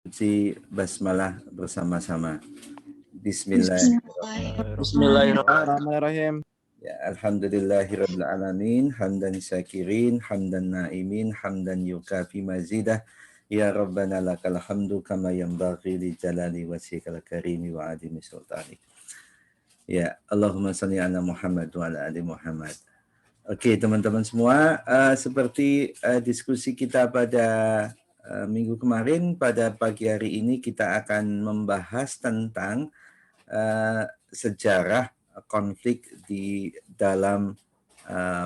Si basmalah bersama-sama. Bismillahirrahmanirrahim. Bismillahirrahmanirrahim. Ya, alhamdulillahirabbil alamin, hamdan syakirin, hamdan naimin, hamdan yukafi mazidah. Ya Rabbana lakal hamdu kama yanbaghi li jalali wajhikal karimi wa adimi sultanik. Ya, Allahumma salli ala Muhammad wa ala ali Muhammad. Oke, teman-teman semua, seperti diskusi kita pada minggu kemarin, pada pagi hari ini kita akan membahas tentang sejarah konflik di dalam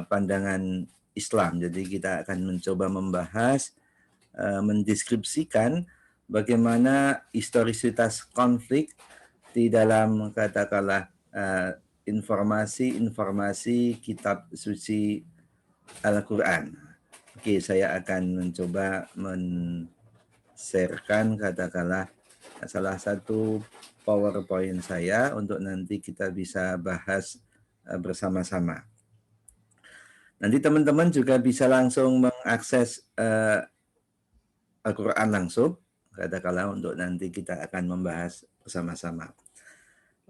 pandangan Islam. Jadi kita akan mencoba membahas, mendeskripsikan bagaimana historisitas konflik di dalam katakanlah informasi-informasi kitab suci Al-Quran. Oke, saya akan mencoba men-sharekan katakanlah salah satu PowerPoint saya untuk nanti kita bisa bahas bersama-sama. Nanti teman-teman juga bisa langsung mengakses Al-Quran langsung, katakanlah untuk nanti kita akan membahas bersama-sama.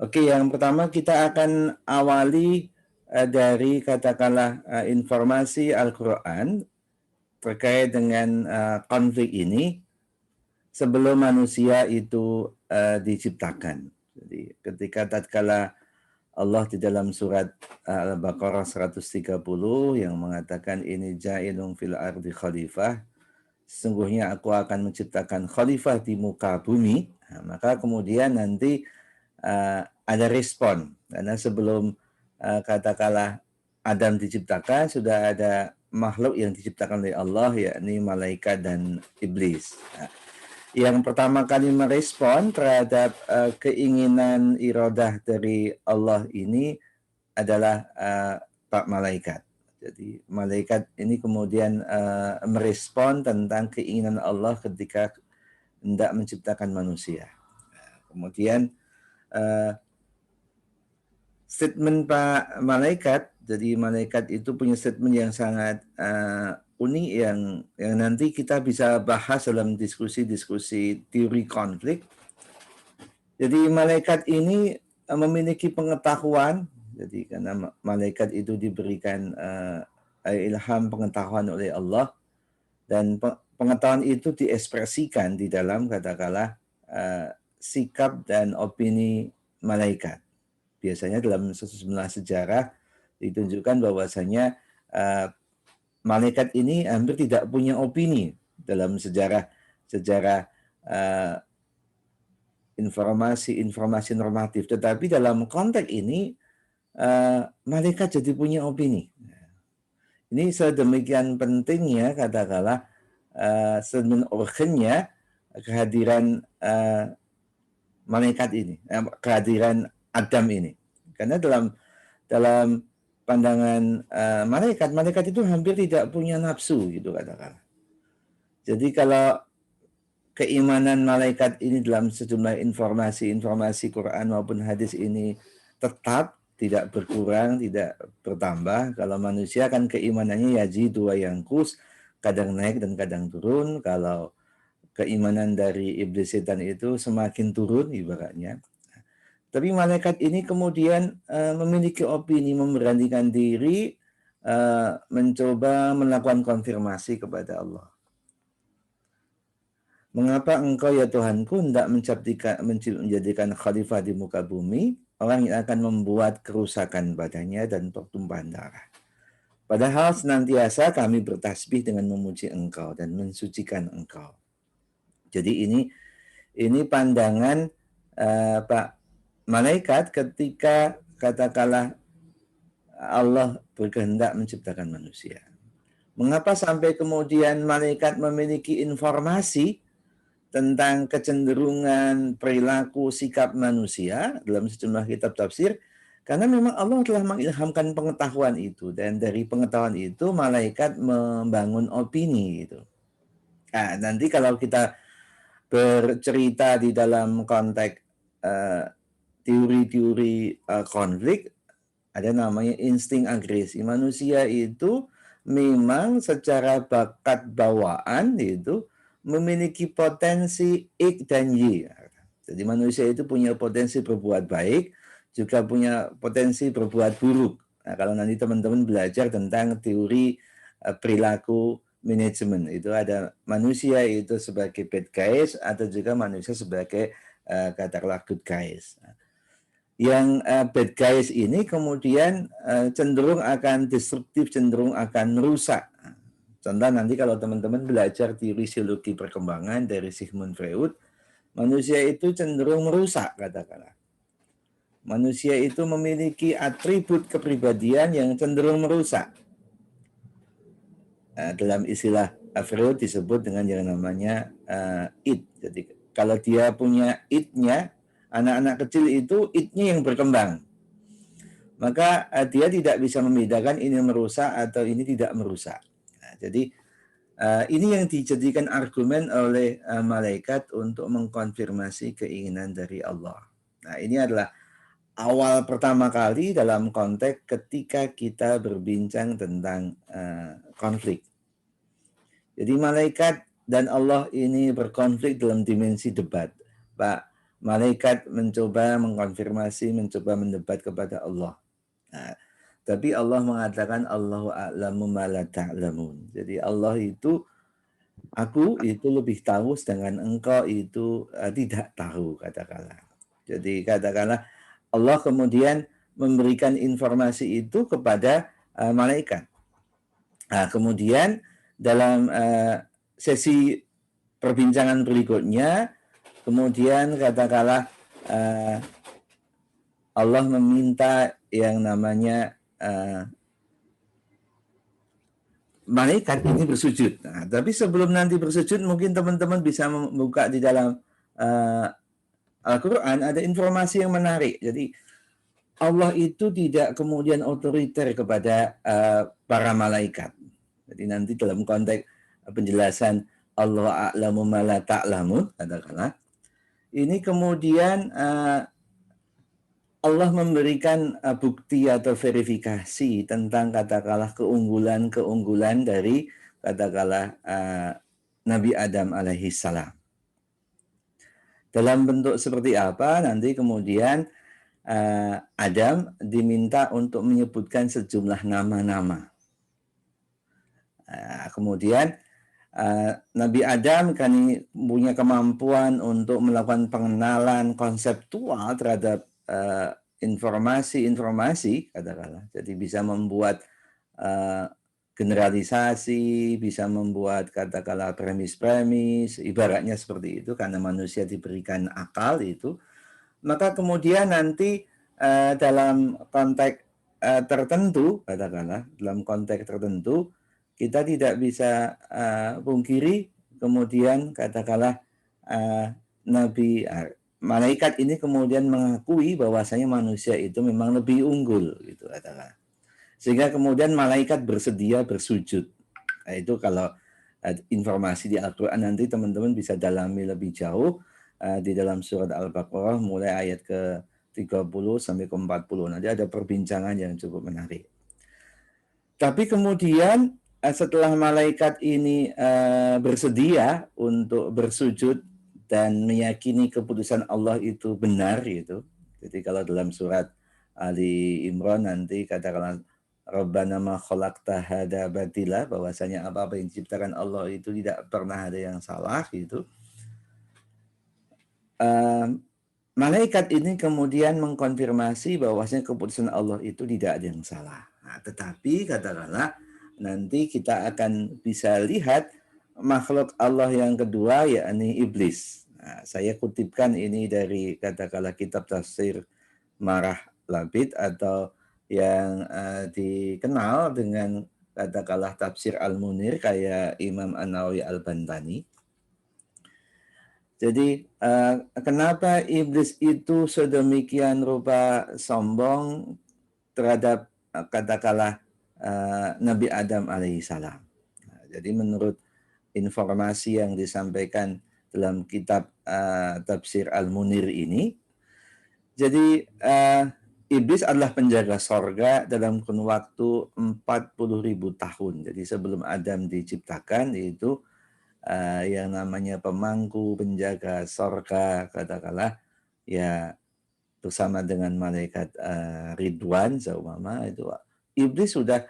Oke, yang pertama kita akan awali dari katakanlah informasi Al-Quran terkait dengan konflik ini sebelum manusia itu diciptakan. Jadi ketika tatkala Allah di dalam surat Al-Baqarah 130 yang mengatakan ini ja'ilun fil ardi khalifah, sesungguhnya aku akan menciptakan khalifah di muka bumi. Nah, maka kemudian nanti ada respon, karena sebelum katakanlah Adam diciptakan sudah ada makhluk yang diciptakan oleh Allah, yakni malaikat dan iblis. Nah, yang pertama kali merespon terhadap keinginan iradah dari Allah ini adalah Pak Malaikat. Jadi malaikat ini kemudian merespon tentang keinginan Allah ketika hendak menciptakan manusia. Kemudian statement Pak Malaikat, jadi malaikat itu punya statement yang sangat unik yang nanti kita bisa bahas dalam diskusi-diskusi teori konflik. Jadi malaikat ini memiliki pengetahuan, jadi karena malaikat itu diberikan ilham pengetahuan oleh Allah, dan pengetahuan itu diekspresikan di dalam katakanlah sikap dan opini malaikat. Biasanya dalam sejumlah sejarah ditunjukkan bahwasanya malaikat ini hampir tidak punya opini dalam sejarah informasi normatif. Tetapi dalam konteks ini malaikat jadi punya opini. Ini sedemikian pentingnya katakanlah sedemikian urgennya kehadiran malaikat ini, kehadiran Adam ini, karena dalam pandangan malaikat itu hampir tidak punya nafsu gitu katakanlah. Jadi kalau keimanan malaikat ini dalam sejumlah informasi Quran maupun hadis ini tetap tidak berkurang, tidak bertambah. Kalau manusia kan keimanannya yazidu wa yanqus, kadang naik dan kadang turun. Kalau keimanan dari iblis setan itu semakin turun ibaratnya. Tapi malaikat ini kemudian memiliki opini, memberanikan diri, mencoba melakukan konfirmasi kepada Allah. Mengapa engkau ya Tuhanku hendak menjadikan khalifah di muka bumi, orang yang akan membuat kerusakan badannya dan pertumpahan darah. Padahal senantiasa kami bertasbih dengan memuji engkau dan mensucikan engkau. Jadi ini pandangan Pak Malaikat ketika katakanlah Allah berkehendak menciptakan manusia. Mengapa sampai kemudian malaikat memiliki informasi tentang kecenderungan perilaku sikap manusia dalam sejumlah kitab tafsir? Karena memang Allah telah mengilhamkan pengetahuan itu, dan dari pengetahuan itu malaikat membangun opini gitu. Nah, nanti kalau kita bercerita di dalam konteks teori-teori konflik, ada namanya insting agresi. Manusia itu memang secara bakat bawaan itu memiliki potensi ik dan y. Jadi manusia itu punya potensi berbuat baik, juga punya potensi berbuat buruk. Nah, kalau nanti teman-teman belajar tentang teori perilaku manajemen, itu ada manusia itu sebagai bad guys atau juga manusia sebagai katakanlah good guys. Yang bad guys ini kemudian cenderung akan destruktif, cenderung akan merusak. Contoh nanti kalau teman-teman belajar teori psikologi perkembangan dari Sigmund Freud, manusia itu cenderung merusak, katakanlah. Manusia itu memiliki atribut kepribadian yang cenderung merusak. Dalam istilah Freud disebut dengan yang namanya id. Jadi kalau dia punya id-nya, anak-anak kecil itu id-nya yang berkembang. Maka dia tidak bisa membedakan ini merusak atau ini tidak merusak. Nah, jadi ini yang dijadikan argumen oleh malaikat untuk mengkonfirmasi keinginan dari Allah. Nah, ini adalah awal pertama kali dalam konteks ketika kita berbincang tentang konflik. Jadi malaikat dan Allah ini berkonflik dalam dimensi debat. Pak, malaikat mencoba mengkonfirmasi, mencoba mendebat kepada Allah. Nah, tapi Allah mengatakan Allahu a'lamu ma la ta'lamun. Jadi Allah itu, aku itu lebih tahu sedangkan engkau itu tidak tahu, katakanlah. Jadi katakanlah Allah kemudian memberikan informasi itu kepada malaikat. Nah, kemudian dalam sesi perbincangan berikutnya, kemudian katakanlah Allah meminta yang namanya malaikat ini bersujud. Nah, tapi sebelum nanti bersujud, mungkin teman-teman bisa membuka di dalam Al-Quran, ada informasi yang menarik. Jadi Allah itu tidak kemudian otoriter kepada para malaikat. Jadi nanti dalam konteks penjelasan Allah a'lamu ma la ta'lamun, katakanlah, ini kemudian Allah memberikan bukti atau verifikasi tentang katakanlah keunggulan dari katakanlah Nabi Adam alaihi salam. Dalam bentuk seperti apa nanti kemudian Adam diminta untuk menyebutkan sejumlah nama-nama. Kemudian Nabi Adam kan punya kemampuan untuk melakukan pengenalan konseptual terhadap informasi-informasi, katakanlah. Jadi bisa membuat generalisasi, bisa membuat katakanlah premis-premis, ibaratnya seperti itu karena manusia diberikan akal itu. Maka kemudian nanti dalam konteks tertentu, katakanlah dalam konteks tertentu, kita tidak bisa pungkiri kemudian katakanlah Nabi malaikat ini kemudian mengakui bahwasanya manusia itu memang lebih unggul gitu katakanlah. Sehingga kemudian malaikat bersedia bersujud. Nah, itu kalau informasi di Al-Qur'an nanti teman-teman bisa dalami lebih jauh di dalam surat Al-Baqarah mulai ayat ke-30 sampai ke-40. Nanti ada perbincangan yang cukup menarik. Tapi kemudian setelah malaikat ini bersedia untuk bersujud dan meyakini keputusan Allah itu benar gitu. Jadi kalau dalam surat Ali Imran nanti katakanlah Rabbana ma khalaqta hada batila, bahwasanya apa-apa yang diciptakan Allah itu tidak pernah ada yang salah gitu. Malaikat ini kemudian mengkonfirmasi bahwasanya keputusan Allah itu tidak ada yang salah. Nah, tetapi katakanlah nanti kita akan bisa lihat makhluk Allah yang kedua yakni iblis. Nah, saya kutipkan ini dari katakanlah kitab tafsir Marah Labid atau yang dikenal dengan katakanlah tafsir Al-Munir kayak Imam An-Nawawi Al-Bantani. Jadi kenapa iblis itu sedemikian rupa sombong terhadap katakanlah Nabi Adam alaihissalam. Nah, jadi menurut informasi yang disampaikan dalam kitab tafsir Al-Munir ini, jadi iblis adalah penjaga sorga dalam kurun waktu 40.000 tahun. Jadi sebelum Adam diciptakan itu yang namanya pemangku, penjaga sorga, katakanlah ya bersama dengan malaikat Ridwan, seumpama itu iblis sudah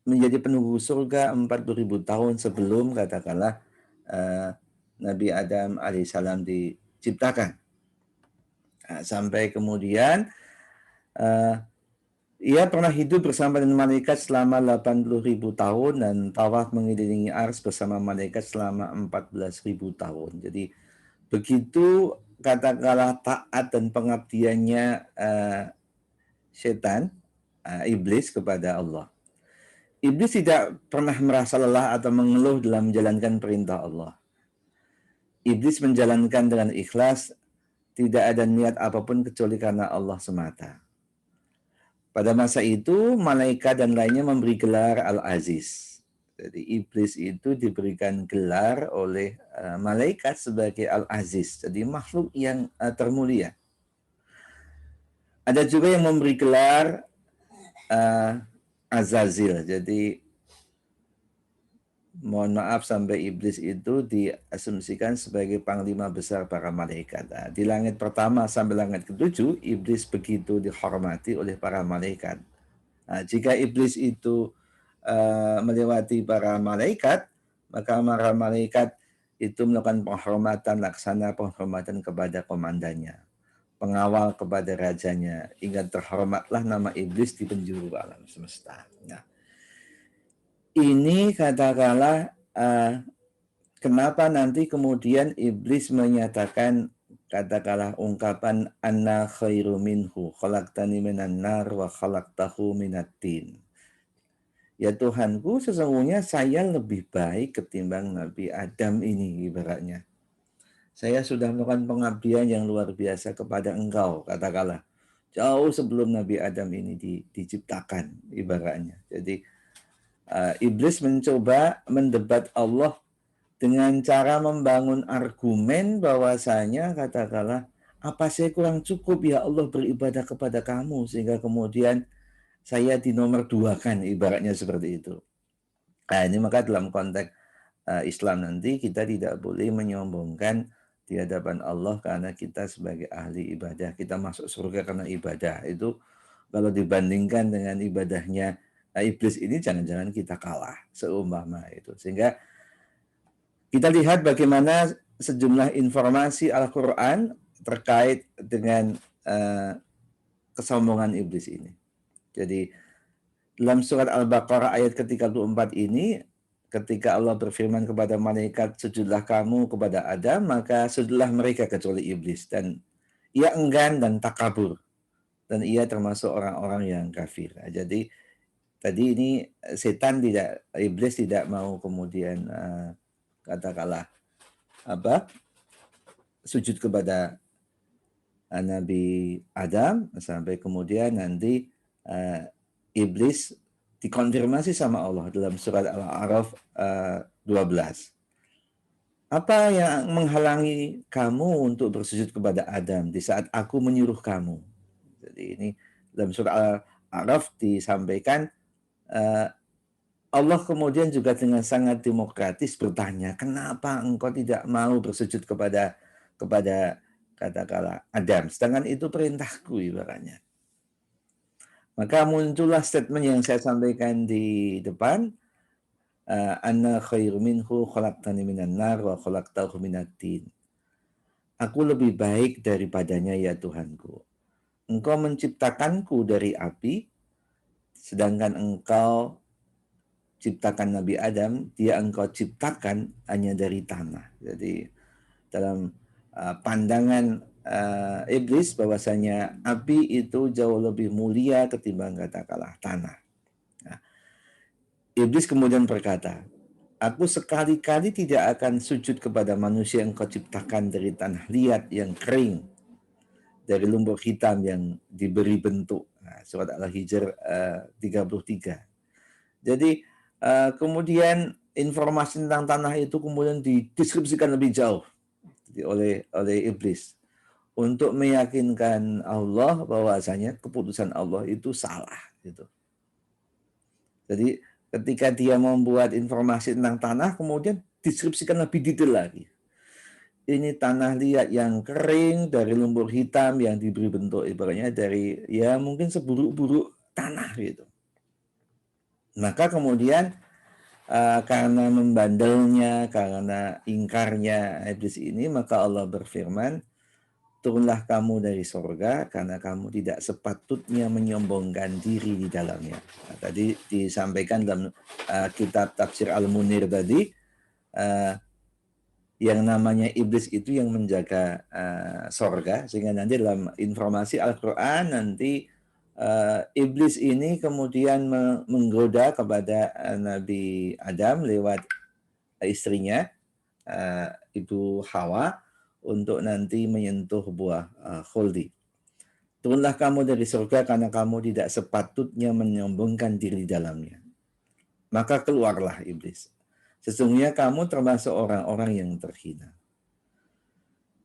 menjadi penunggu surga 40.000 tahun sebelum katakanlah Nabi Adam alaihissalam diciptakan. Sampai kemudian ia pernah hidup bersama dengan malaikat selama 80.000 tahun dan tawaf mengelilingi ars bersama malaikat selama 14.000 tahun. Jadi begitu katakanlah taat dan pengabdiannya setan, iblis kepada Allah. Iblis tidak pernah merasa lelah atau mengeluh dalam menjalankan perintah Allah. Iblis menjalankan dengan ikhlas, tidak ada niat apapun kecuali karena Allah semata. Pada masa itu, malaikat dan lainnya memberi gelar Al-Aziz. Jadi iblis itu diberikan gelar oleh malaikat sebagai Al-Aziz. Jadi makhluk yang termulia. Ada juga yang memberi gelar Azazil. Jadi mohon maaf sampai iblis itu diasumsikan sebagai panglima besar para malaikat. Di langit pertama sampai langit ketujuh, iblis begitu dihormati oleh para malaikat. Jika iblis itu melewati para malaikat, maka para malaikat itu melakukan penghormatan, laksana penghormatan kepada komandannya, pengawal kepada rajanya, hingga terhormatlah nama iblis di penjuru alam semesta. Nah, ini katakanlah kenapa nanti kemudian iblis menyatakan katakanlah ungkapan anna khairu minhu khalaqtani minan nar wa khalaqtahu minat tin. Ya Tuhanku, sesungguhnya saya lebih baik ketimbang Nabi Adam ini ibaratnya. Saya sudah melakukan pengabdian yang luar biasa kepada engkau, katakanlah. Jauh sebelum Nabi Adam ini diciptakan ibaratnya. Jadi iblis mencoba mendebat Allah dengan cara membangun argumen bahwasanya katakanlah apa saya kurang cukup ya Allah beribadah kepada kamu sehingga kemudian saya dinomor duakan ibaratnya seperti itu. Nah ini maka dalam konteks Islam nanti kita tidak boleh menyombongkan di hadapan Allah karena kita sebagai ahli ibadah, kita masuk surga karena ibadah. Itu kalau dibandingkan dengan ibadahnya iblis ini jangan-jangan kita kalah seumpama itu. Sehingga kita lihat bagaimana sejumlah informasi Al-Quran terkait dengan kesombongan iblis ini. Jadi dalam surat Al-Baqarah ayat ke-34 ini, ketika Allah berfirman kepada malaikat, sujudlah kamu kepada Adam, maka sujudlah mereka kecuali iblis. Dan ia enggan dan takabur. Dan ia termasuk orang-orang yang kafir. Jadi tadi ini setan tidak, iblis tidak mau kemudian katakanlah sujud kepada Nabi Adam sampai kemudian nanti iblis dikonfirmasi sama Allah dalam surat Al-A'raf 12. Apa yang menghalangi kamu untuk bersujud kepada Adam di saat aku menyuruh kamu? Jadi ini dalam surat Al-A'raf disampaikan Allah kemudian juga dengan sangat demokratis bertanya, kenapa engkau tidak mau bersujud kepada katakanlah Adam, sedangkan itu perintahku ibaratnya. Maka muncullah statement yang saya sampaikan di depan, anna khairu minhu khalaqtani minan nar wa khalaqtahu minat tin. Aku lebih baik daripadanya ya Tuhanku. Engkau menciptakanku dari api, sedangkan engkau ciptakan Nabi Adam, dia engkau ciptakan hanya dari tanah. Jadi dalam pandangan iblis bahwasanya api itu jauh lebih mulia ketimbang katakanlah tanah. Nah, iblis kemudian berkata, aku sekali-kali tidak akan sujud kepada manusia yang kau ciptakan dari tanah liat yang kering, dari lumpur hitam yang diberi bentuk. Nah, surat Al-Hijr 33. Jadi kemudian informasi tentang tanah itu kemudian dideskripsikan lebih jauh oleh iblis untuk meyakinkan Allah bahwasanya keputusan Allah itu salah gitu. Jadi ketika dia membuat informasi tentang tanah kemudian deskripsikan lebih detail lagi. Ini tanah liat yang kering dari lumpur hitam yang diberi bentuk ibaratnya dari ya mungkin seburuk-buruk tanah gitu. Maka kemudian karena membandelnya, karena ingkarnya iblis ini, maka Allah berfirman, turunlah kamu dari sorga karena kamu tidak sepatutnya menyombongkan diri di dalamnya. Nah, tadi disampaikan dalam kitab tafsir Al-Munir tadi, yang namanya iblis itu yang menjaga sorga, sehingga nanti dalam informasi Al-Quran nanti iblis ini kemudian menggoda kepada Nabi Adam lewat istrinya, Ibu Hawa, untuk nanti menyentuh buah khuldi. Turunlah kamu dari surga karena kamu tidak sepatutnya menyombongkan diri di dalamnya. Maka keluarlah iblis. Sesungguhnya kamu termasuk orang-orang yang terhina.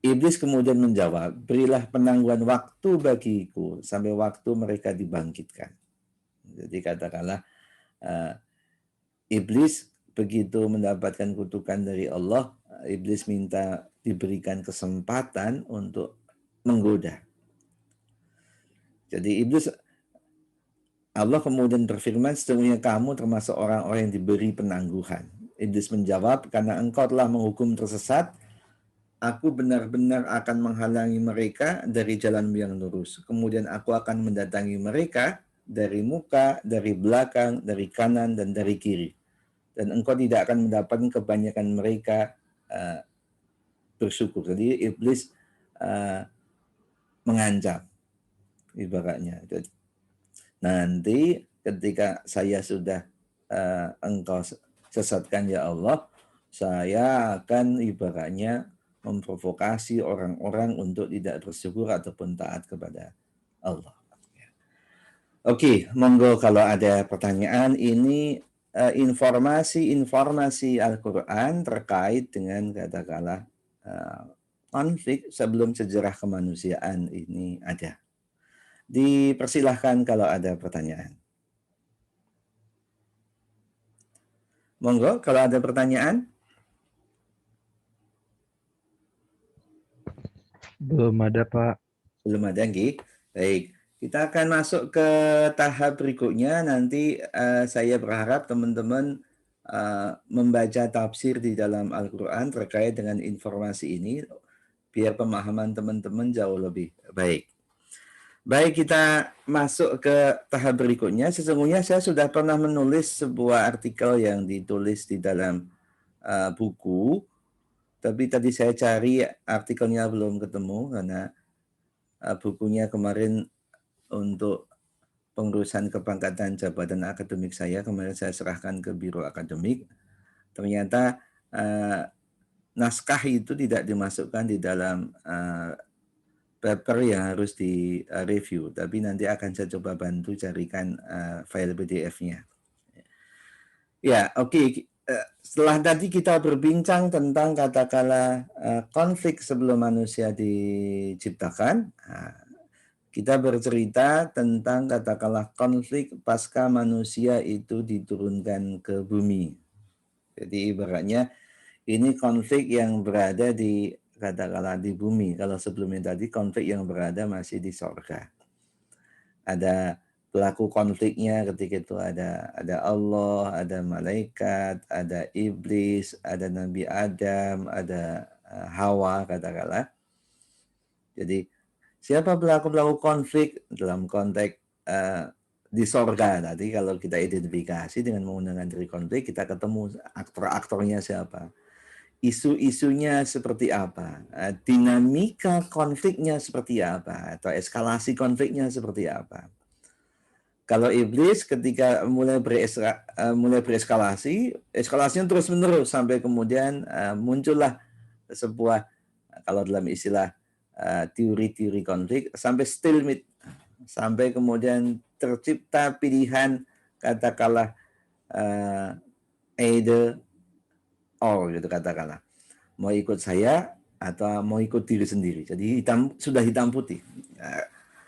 Iblis kemudian menjawab, berilah penangguhan waktu bagiku sampai waktu mereka dibangkitkan. Jadi katakanlah iblis begitu mendapatkan kutukan dari Allah, iblis minta diberikan kesempatan untuk menggoda. Jadi iblis, Allah kemudian berfirman, sesungguhnya kamu termasuk orang-orang yang diberi penangguhan. Iblis menjawab, karena engkau telah menghukum tersesat, aku benar-benar akan menghalangi mereka dari jalan yang lurus. Kemudian aku akan mendatangi mereka dari muka, dari belakang, dari kanan, dan dari kiri. Dan engkau tidak akan mendapatkan kebanyakan mereka bersyukur. Jadi iblis mengancam ibaratnya. Nanti ketika saya sudah engkau sesatkan ya Allah, saya akan ibaratnya memprovokasi orang-orang untuk tidak bersyukur ataupun taat kepada Allah. Oke, monggo kalau ada pertanyaan. Ini informasi-informasi Al-Quran terkait dengan katakanlah konflik sebelum sejarah kemanusiaan ini ada. Dipersilahkan kalau ada pertanyaan. Monggo kalau ada pertanyaan. Belum ada, Pak. Belum ada, nggih. Baik, kita akan masuk ke tahap berikutnya. Nanti saya berharap teman-teman membaca tafsir di dalam Al-Quran terkait dengan informasi ini, biar pemahaman teman-teman jauh lebih baik. Baik, kita masuk ke tahap berikutnya. Sesungguhnya saya sudah pernah menulis sebuah artikel yang ditulis di dalam buku, tapi tadi saya cari artikelnya belum ketemu karena bukunya kemarin untuk pengurusan kepangkatan jabatan akademik saya, kemarin saya serahkan ke biro akademik. Ternyata naskah itu tidak dimasukkan di dalam paper yang harus di-review, tapi nanti akan saya coba bantu carikan file PDF-nya. Ya, oke. Setelah tadi kita berbincang tentang katakanlah konflik sebelum manusia diciptakan, kita bercerita tentang katakanlah konflik pasca manusia itu diturunkan ke bumi. Jadi ibaratnya ini konflik yang berada di katakanlah di bumi. Kalau sebelumnya tadi konflik yang berada masih di sorga. Ada pelaku konfliknya ketika itu ada Allah, ada malaikat, ada iblis, ada Nabi Adam, ada Hawa katakanlah. Jadi siapa pelaku-pelaku konflik dalam konteks di sorga tadi, kalau kita identifikasi dengan menggunakan dari konflik, kita ketemu aktor-aktornya siapa. Isu-isunya seperti apa, dinamika konfliknya seperti apa, atau eskalasi konfliknya seperti apa. Kalau iblis ketika mulai bereskalasi, eskalasinya terus-menerus sampai kemudian muncullah sebuah, kalau dalam istilah teori-teori konflik, sampai stalemate, sampai kemudian tercipta pilihan katakanlah either or gitu katakanlah, mau ikut saya atau mau ikut diri sendiri. Jadi sudah hitam putih.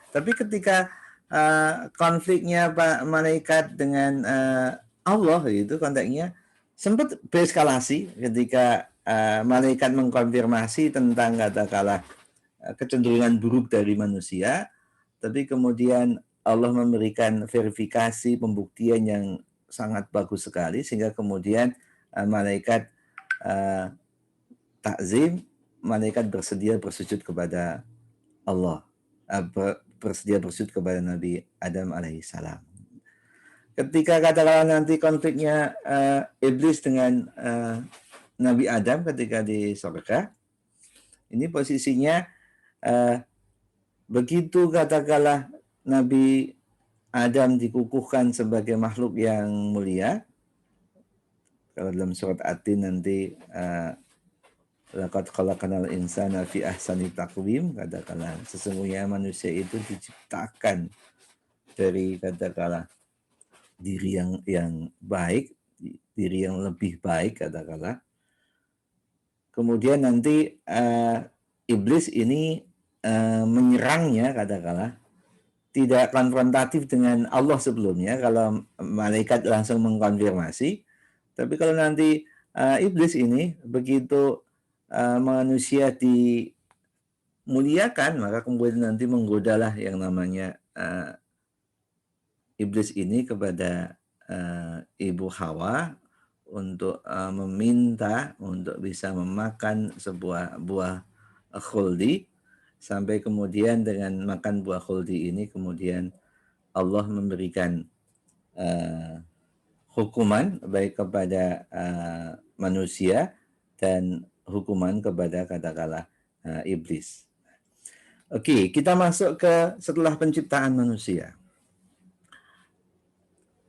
Tapi ketika konfliknya Pak Malaikat dengan Allah itu konteksnya, sempat bereskalasi ketika malaikat mengkonfirmasi tentang katakanlah kecenderungan buruk dari manusia, tapi kemudian Allah memberikan verifikasi pembuktian yang sangat bagus sekali sehingga kemudian malaikat takzim, malaikat bersedia bersujud kepada Allah, bersedia bersujud kepada Nabi Adam alaihissalam. Ketika katakanlah nanti konfliknya iblis dengan Nabi Adam ketika di surga, ini posisinya begitu katakanlah Nabi Adam dikukuhkan sebagai makhluk yang mulia. Kalau dalam surat At-Tin nanti laqad khalaqnal insana fi ahsani taqwim, katakanlah sesungguhnya manusia itu diciptakan dari katakanlah diri yang baik, diri yang lebih baik katakanlah. Kemudian nanti iblis ini menyerangnya katakanlah tidak konfrontatif dengan Allah sebelumnya kalau malaikat langsung mengkonfirmasi, tapi kalau nanti iblis ini begitu manusia dimuliakan maka kemudian nanti menggodalah yang namanya iblis ini kepada ibu Hawa untuk meminta untuk bisa memakan sebuah buah khuldi, sampai kemudian dengan makan buah khuldi ini kemudian Allah memberikan hukuman baik kepada manusia dan hukuman kepada katakanlah iblis. Oke, kita masuk ke setelah penciptaan manusia.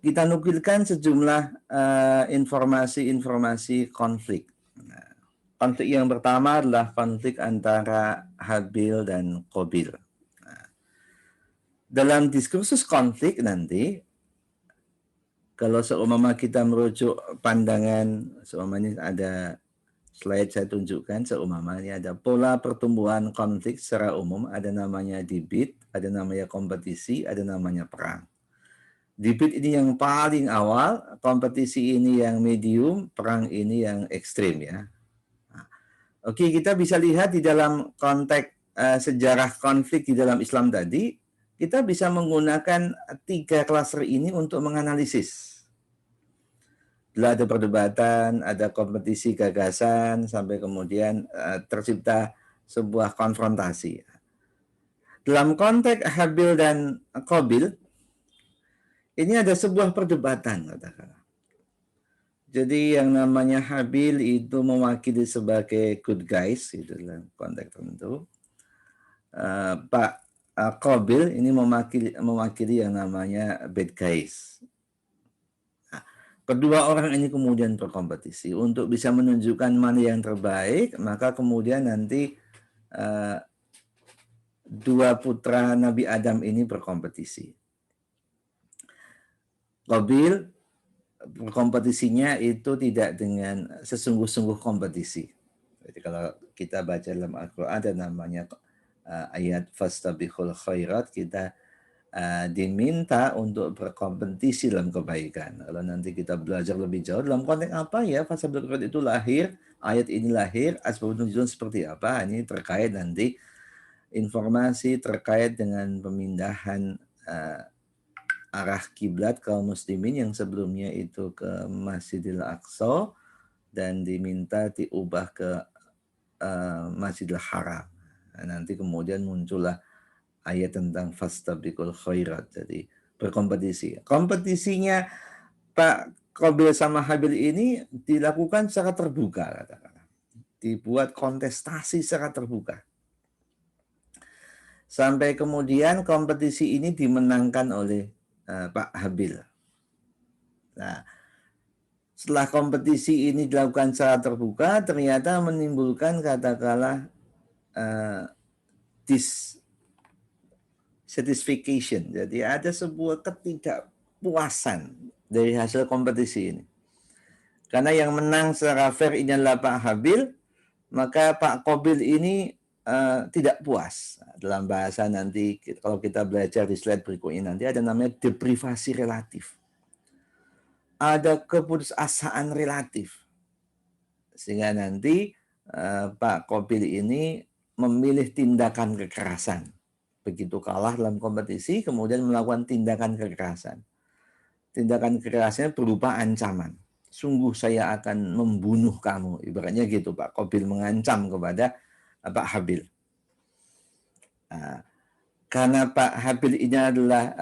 Kita nukilkan sejumlah informasi-informasi konflik. Konflik yang pertama adalah konflik antara Habil dan Qabil. Dalam diskursus konflik nanti, kalau seumpama kita merujuk pandangan, seumpamanya ada slide saya tunjukkan, seumpamanya ada pola pertumbuhan konflik secara umum, ada namanya debate, ada namanya kompetisi, ada namanya perang. Debate ini yang paling awal, kompetisi ini yang medium, perang ini yang ekstrim ya. Oke, kita bisa lihat di dalam konteks sejarah konflik di dalam Islam tadi, kita bisa menggunakan 3 klaster ini untuk menganalisis. Bila ada perdebatan, ada kompetisi gagasan, sampai kemudian tercipta sebuah konfrontasi. Dalam konteks Habil dan Qabil, ini ada sebuah perdebatan, katakanlah. Jadi yang namanya Habil itu mewakili sebagai good guys, itu dalam konteks tertentu. Pak Qabil ini mewakili yang namanya bad guys. Nah, kedua orang ini kemudian berkompetisi untuk bisa menunjukkan mana yang terbaik, maka kemudian nanti dua putra Nabi Adam ini berkompetisi. Qabil kompetisinya itu tidak dengan sesungguh-sungguh kompetisi. Jadi kalau kita baca dalam Al-Quran ada namanya ayat fastabiqul khairat, kita diminta untuk berkompetisi dalam kebaikan. Kalau nanti kita belajar lebih jauh dalam konteks apa ya fastabiqul khairat itu lahir, ayat ini lahir, asbabun nuzul seperti apa, ini terkait nanti informasi terkait dengan pemindahan arah kiblat kaum muslimin yang sebelumnya itu ke Masjidil Aqsa dan diminta diubah ke Masjidil Haram. Nah, nanti kemudian muncullah ayat tentang fastabiqul khairat, jadi berkompetisi. Kompetisinya Pak Qabil sama Habil ini dilakukan secara terbuka, katakanlah. Dibuat kontestasi secara terbuka. Sampai kemudian kompetisi ini dimenangkan oleh Pak Habil. Nah, setelah kompetisi ini dilakukan secara terbuka, ternyata menimbulkan katakanlah dissatisfaction. Jadi ada sebuah ketidakpuasan dari hasil kompetisi ini. Karena yang menang secara fair ini adalah Pak Habil, maka Pak Qabil ini tidak puas. Dalam bahasa nanti kalau kita belajar di slide berikutnya nanti ada namanya deprivasi relatif. ada keputusasaan relatif. Sehingga nanti Pak Qabil ini memilih tindakan kekerasan. Begitu kalah dalam kompetisi, kemudian melakukan tindakan kekerasan. Tindakan kekerasannya berupa ancaman. Sungguh saya akan membunuh kamu. Ibaratnya gitu, Pak Qabil mengancam kepada Pak Habil. Karena Pak Habil ini adalah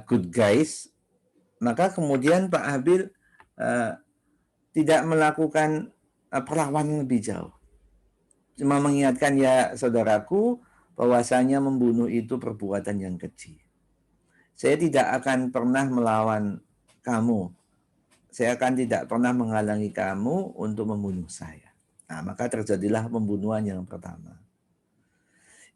good guys, maka kemudian Pak Habil tidak melakukan perlawanan lebih jauh. Cuma mengingatkan, ya saudaraku, bahwasanya membunuh itu perbuatan yang kecil. Saya tidak akan pernah melawan kamu. Saya akan tidak pernah menghalangi kamu untuk membunuh saya. Nah, maka terjadilah pembunuhan yang pertama.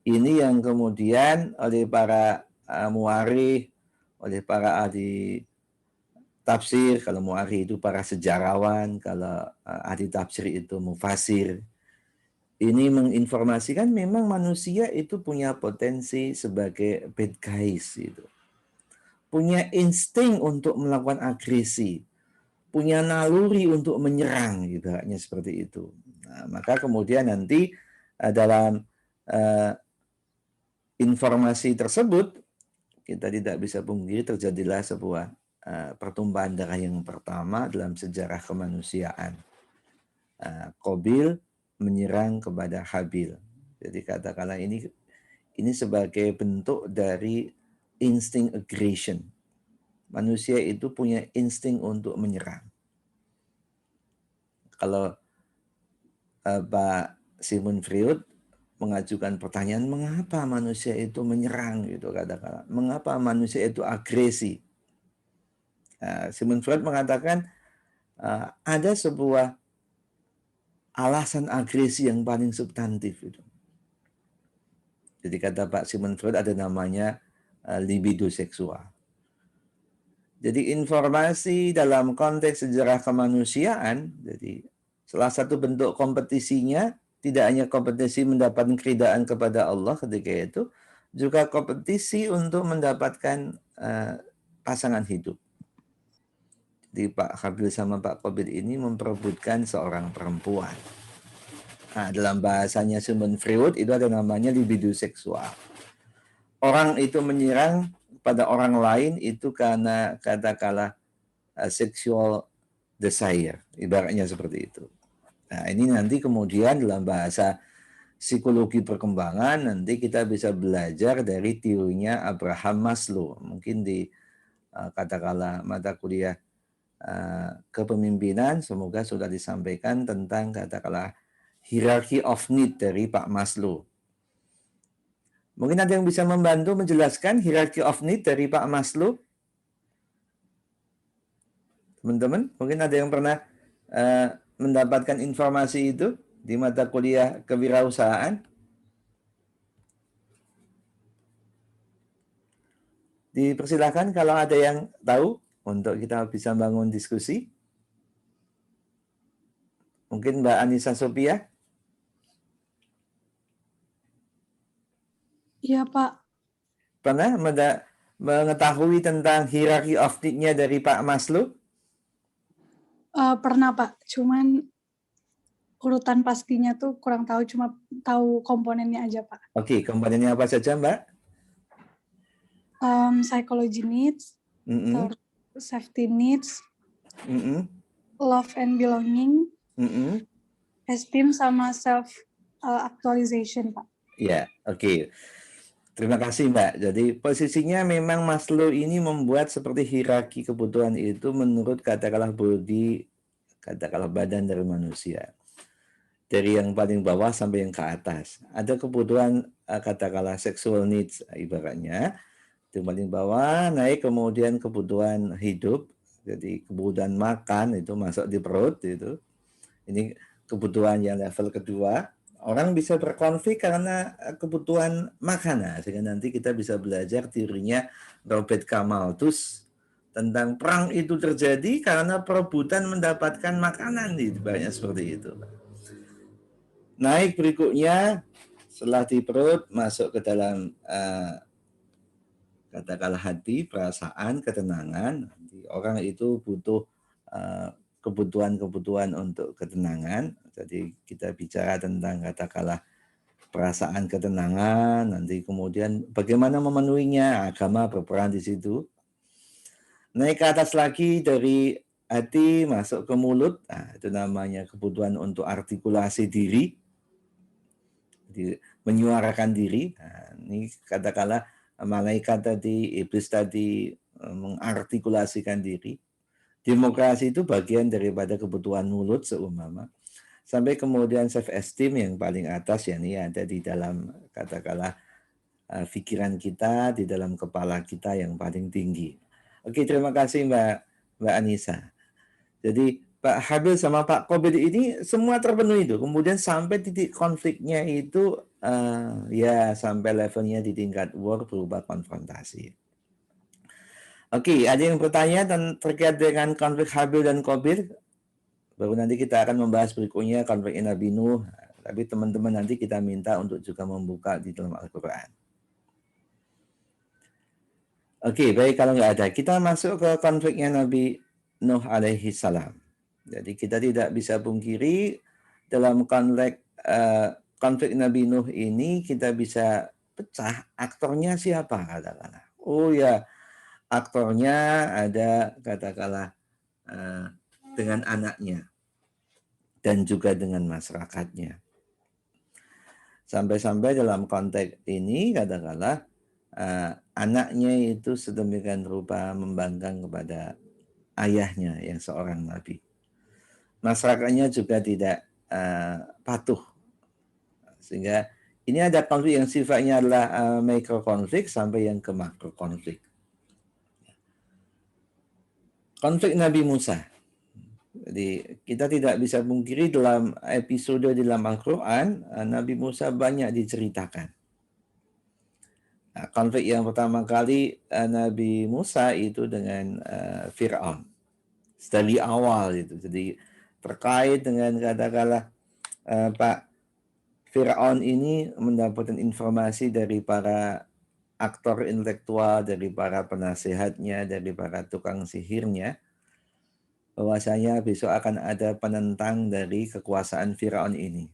Ini yang kemudian oleh para muarikh, oleh para ahli tafsir, kalau muarikh itu para sejarawan, kalau ahli tafsir itu mufasir, ini menginformasikan memang manusia itu punya potensi sebagai bad guys itu. Punya insting untuk melakukan agresi, punya naluri untuk menyerang, ibaratnya seperti itu. Nah, maka kemudian nanti dalam informasi tersebut kita tidak bisa pungkiri terjadilah sebuah pertumpahan darah yang pertama dalam sejarah kemanusiaan. Qabil menyerang kepada Habil. Jadi katakanlah ini sebagai bentuk dari insting aggression. Manusia itu punya insting untuk menyerang. Kalau Pak Sigmund Freud mengajukan pertanyaan, mengapa manusia itu menyerang, gitu katakanlah, mengapa manusia itu agresi? Sigmund Freud mengatakan ada sebuah alasan agresi yang paling substantif itu. Jadi kata Pak Sigmund Freud ada namanya libido seksual. Jadi informasi dalam konteks sejarah kemanusiaan, jadi salah satu bentuk kompetisinya tidak hanya kompetisi mendapatkan keridaan kepada Allah ketika itu, juga kompetisi untuk mendapatkan pasangan hidup. Jadi Pak Habil sama Pak Qabil ini memperebutkan seorang perempuan. Nah, dalam bahasanya Sigmund Freud itu ada namanya libido seksual. Orang itu menyerang pada orang lain itu karena katakanlah sexual desire, ibaratnya seperti itu. Nah, ini nanti kemudian dalam bahasa psikologi perkembangan nanti kita bisa belajar dari teorinya Abraham Maslow. Mungkin di katakanlah mata kuliah kepemimpinan semoga sudah disampaikan tentang katakanlah hierarchy of need dari Pak Maslow. Mungkin ada yang bisa membantu menjelaskan hierarchy of need dari Pak Maslow? Teman-teman, mungkin ada yang pernah mendapatkan informasi itu di mata kuliah kewirausahaan? Dipersilahkan kalau ada yang tahu untuk kita bisa bangun diskusi. Mungkin Mbak Anissa Sophia? Iya, Pak. Pernah mengetahui tentang hierarchy of need-nya dari Pak Maslow? Pernah, Pak. Cuman urutan pastinya tuh kurang tahu, cuma tahu komponennya aja, Pak. Oke, komponennya apa saja, Mbak? Psychology needs, terus safety needs, love and belonging, esteem, sama self actualization, Pak. Ya, oke. Terima kasih, Mbak. Jadi posisinya memang Maslow ini membuat seperti hierarki kebutuhan itu menurut katakanlah body, katakanlah badan dari manusia. Dari yang paling bawah sampai yang ke atas. Ada kebutuhan katakanlah sexual needs ibaratnya. Yang paling bawah naik kemudian kebutuhan hidup. Jadi kebutuhan makan itu masuk di perut itu. Ini kebutuhan yang level kedua. Orang bisa berkonflik karena kebutuhan makanan. Sehingga nanti kita bisa belajar teorinya Robert K. Malthus tentang perang itu terjadi karena perebutan mendapatkan makanan. Banyak seperti itu. Naik berikutnya setelah di perut masuk ke dalam katakanlah hati, perasaan, ketenangan. Nanti orang itu butuh kebutuhan-kebutuhan untuk ketenangan. Jadi kita bicara tentang katakanlah perasaan ketenangan, nanti kemudian bagaimana memenuhinya, agama berperan di situ. Naik ke atas lagi dari hati masuk ke mulut, nah, itu namanya kebutuhan untuk artikulasi diri, menyuarakan diri. Nah, ini katakanlah malaikat tadi, iblis tadi mengartikulasikan diri. Demokrasi itu bagian daripada kebutuhan mulut seumpama. Sampai kemudian self esteem yang paling atas ya ini ada di dalam katakanlah pikiran kita, di dalam kepala kita yang paling tinggi. Oke, terima kasih Mbak Anissa. Jadi Pak Habil sama Pak Qabil ini semua terpenuhi itu. Kemudian sampai titik konfliknya itu ya sampai levelnya di tingkat war berupa konfrontasi. Oke, ada yang bertanya terkait dengan konflik Habil dan Qabil? Baru nanti kita akan membahas berikutnya konflik Nabi Nuh. Tapi teman-teman nanti kita minta untuk juga membuka di dalam Al-Quran. Oke, baik kalau nggak ada. Kita masuk ke konfliknya Nabi Nuh alaihi salam. Jadi kita tidak bisa pungkiri dalam konflik Nabi Nuh ini kita bisa pecah aktornya siapa katakanlah. Oh ya, aktornya ada katakanlah dengan anaknya dan juga dengan masyarakatnya. Sampai-sampai dalam konteks ini katakanlah anaknya itu sedemikian rupa membangkang kepada ayahnya yang seorang nabi. Masyarakatnya juga tidak patuh. Sehingga ini ada konflik yang sifatnya adalah mikro konflik sampai yang ke makro konflik. Konflik Nabi Musa. Jadi kita tidak bisa pungkiri dalam episode dalam Al-Quran, Nabi Musa banyak diceritakan. Nah, konflik yang pertama kali Nabi Musa itu dengan Fir'aun. Dari awal itu. Jadi terkait dengan katakanlah Pak Fir'aun ini mendapatkan informasi dari para aktor intelektual, dari para penasehatnya, dari para tukang sihirnya, bahwasanya besok akan ada penentang dari kekuasaan Firaun ini.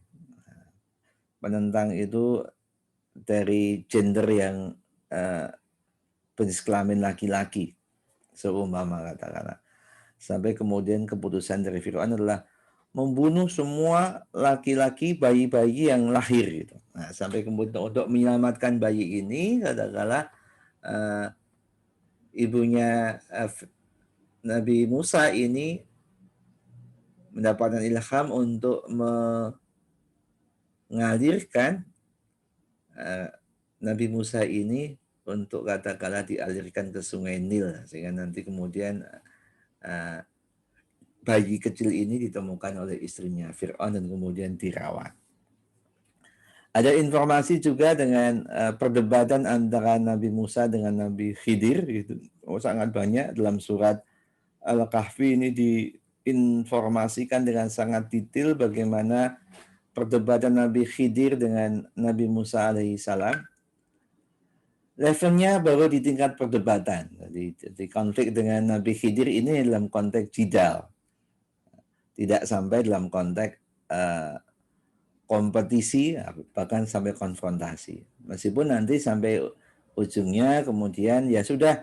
Penentang itu dari gender yang jenis kelamin laki-laki, seumpama katakanlah. Sampai kemudian keputusan dari Firaun adalah membunuh semua laki-laki bayi-bayi yang lahir gitu. Nah, sampai kemudian untuk menyelamatkan bayi ini katakanlah ibunya Nabi Musa ini mendapatkan ilham untuk mengalirkan Nabi Musa ini untuk katakanlah dialirkan ke sungai Nil sehingga nanti kemudian bayi kecil ini ditemukan oleh istrinya Fir'aun dan kemudian dirawat. Ada informasi juga dengan perdebatan antara Nabi Musa dengan Nabi Khidir gitu. Sangat banyak dalam surat Al-Kahfi ini diinformasikan dengan sangat detail bagaimana perdebatan Nabi Khidir dengan Nabi Musa alaihissalam. Levelnya baru di tingkat perdebatan. Jadi konflik dengan Nabi Khidir ini dalam konteks jidal. Tidak sampai dalam konteks kompetisi, bahkan sampai konfrontasi. Meskipun nanti sampai ujungnya kemudian ya sudah,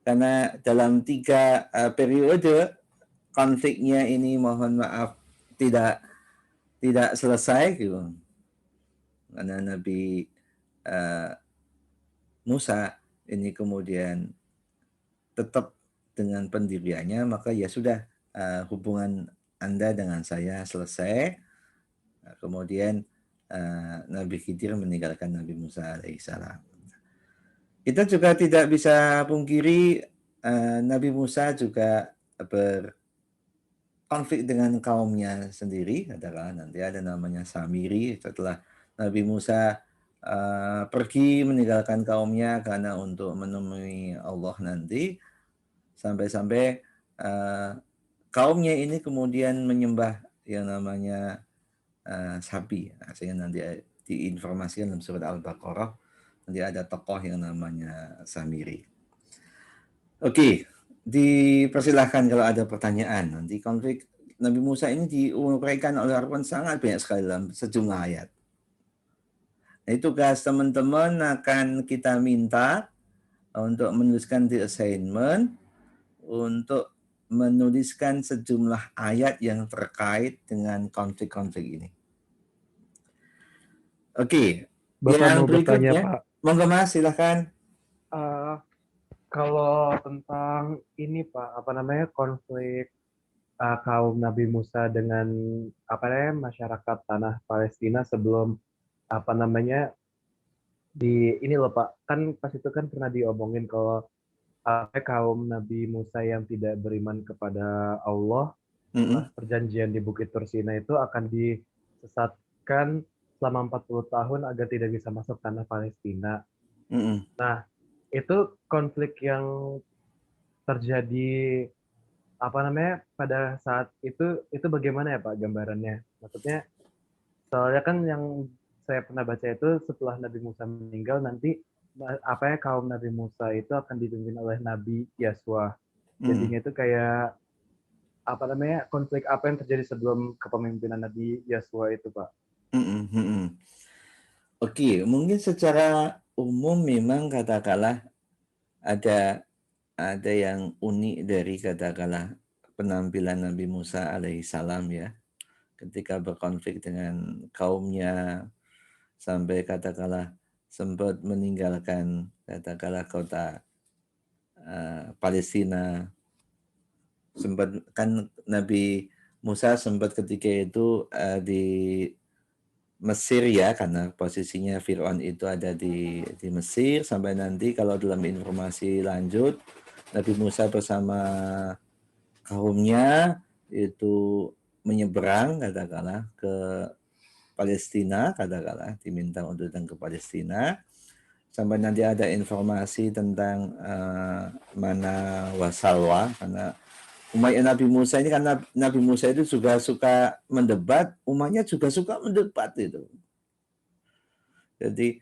karena dalam 3 periode konfliknya ini mohon maaf tidak selesai gitu. Karena Nabi Musa ini kemudian tetap dengan pendiriannya, maka ya sudah hubungan Anda dengan saya selesai. Kemudian Nabi Khidir meninggalkan Nabi Musa alaihissalam. Kita juga tidak bisa pungkiri Nabi Musa juga berkonflik dengan kaumnya sendiri. Katakanlah nanti ada namanya Samiri setelah Nabi Musa pergi meninggalkan kaumnya karena untuk menemui Allah nanti, sampai-sampai kaumnya ini kemudian menyembah yang namanya sapi. Nah, sehingga nanti diinformasikan dalam surat Al-Baqarah nanti ada tokoh yang namanya Samiri. Oke, Dipersilahkan kalau ada pertanyaan. Nanti konflik Nabi Musa ini diuraikan oleh Al-Quran sangat banyak sekali dalam sejumlah ayat. Nah, tugas teman-teman akan kita minta untuk menuliskan di assignment, untuk menuliskan sejumlah ayat yang terkait dengan konflik-konflik ini. Oke, Bapak yang mau bertanya, berikutnya, Pak. monggo Mas, silahkan. Kalau tentang ini, Pak, apa namanya, konflik kaum Nabi Musa dengan masyarakat tanah Palestina sebelum apa namanya ini loh Pak, kan pas itu kan pernah diomongin kalau kaum Nabi Musa yang tidak beriman kepada Allah setelah perjanjian di Bukit Tursina itu akan disesatkan selama 40 tahun agar tidak bisa masuk tanah Palestina. Nah, itu konflik yang terjadi pada saat itu bagaimana ya Pak gambarannya? Maksudnya soalnya kan yang saya pernah baca itu setelah Nabi Musa meninggal nanti kaum Nabi Musa itu akan dipimpin oleh Nabi Yasua. Jadinya itu kayak konflik apa yang terjadi sebelum kepemimpinan Nabi Yasua itu Pak? Oke, mungkin secara umum memang katakanlah ada yang unik dari katakanlah penampilan Nabi Musa alaihissalam ya, ketika berkonflik dengan kaumnya sampai katakanlah sempat meninggalkan katakanlah kota Palestina. Sempat kan Nabi Musa sempat ketika itu di Mesir ya, karena posisinya Fir'aun itu ada di Mesir, sampai nanti kalau dalam informasi lanjut Nabi Musa bersama kaumnya itu menyeberang katakanlah ke Palestina, katakanlah diminta untuk datang ke Palestina, sampai nanti ada informasi tentang mana wasalwa, karena umatnya Nabi Musa ini, karena Nabi Musa itu juga suka mendebat, umatnya juga suka mendebat itu. Jadi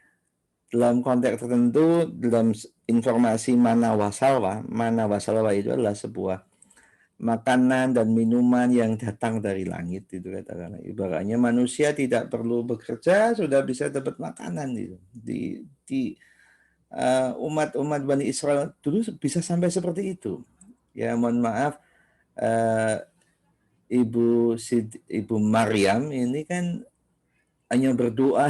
dalam konteks tertentu, dalam informasi mana wasalwa itu adalah sebuah makanan dan minuman yang datang dari langit, itu katakanlah. Ibaratnya manusia tidak perlu bekerja sudah bisa dapat makanan itu. Di umat Bani Israel dulu bisa sampai seperti itu. Ya mohon maaf, Ibu Maryam ini kan hanya berdoa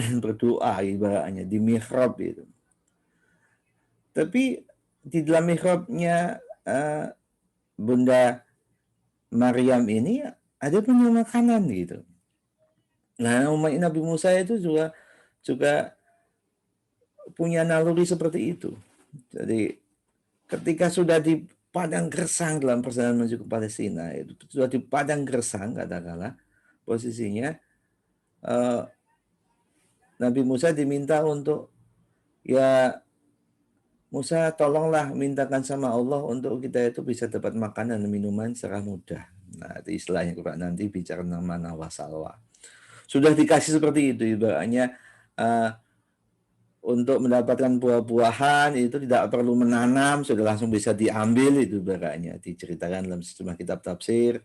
ibaratnya di mihrab itu. Tapi di dalam mihrabnya Bunda Maryam ini ada punya makanan gitu. Nah, umat Nabi Musa itu juga punya naluri seperti itu. Jadi ketika sudah di padang gersang dalam perjalanan menuju ke Palestina, itu sudah di padang gersang katakanlah posisinya, Nabi Musa diminta untuk, ya Musa tolonglah mintakan sama Allah untuk kita itu bisa dapat makanan dan minuman secara mudah. Nah, itu istilahnya Quran nanti bicara tentang mana wasalwa. Sudah dikasih seperti itu, ibaratnya untuk mendapatkan buah-buahan itu tidak perlu menanam, sudah langsung bisa diambil, itu ibaratnya diceritakan dalam sejumlah kitab tafsir.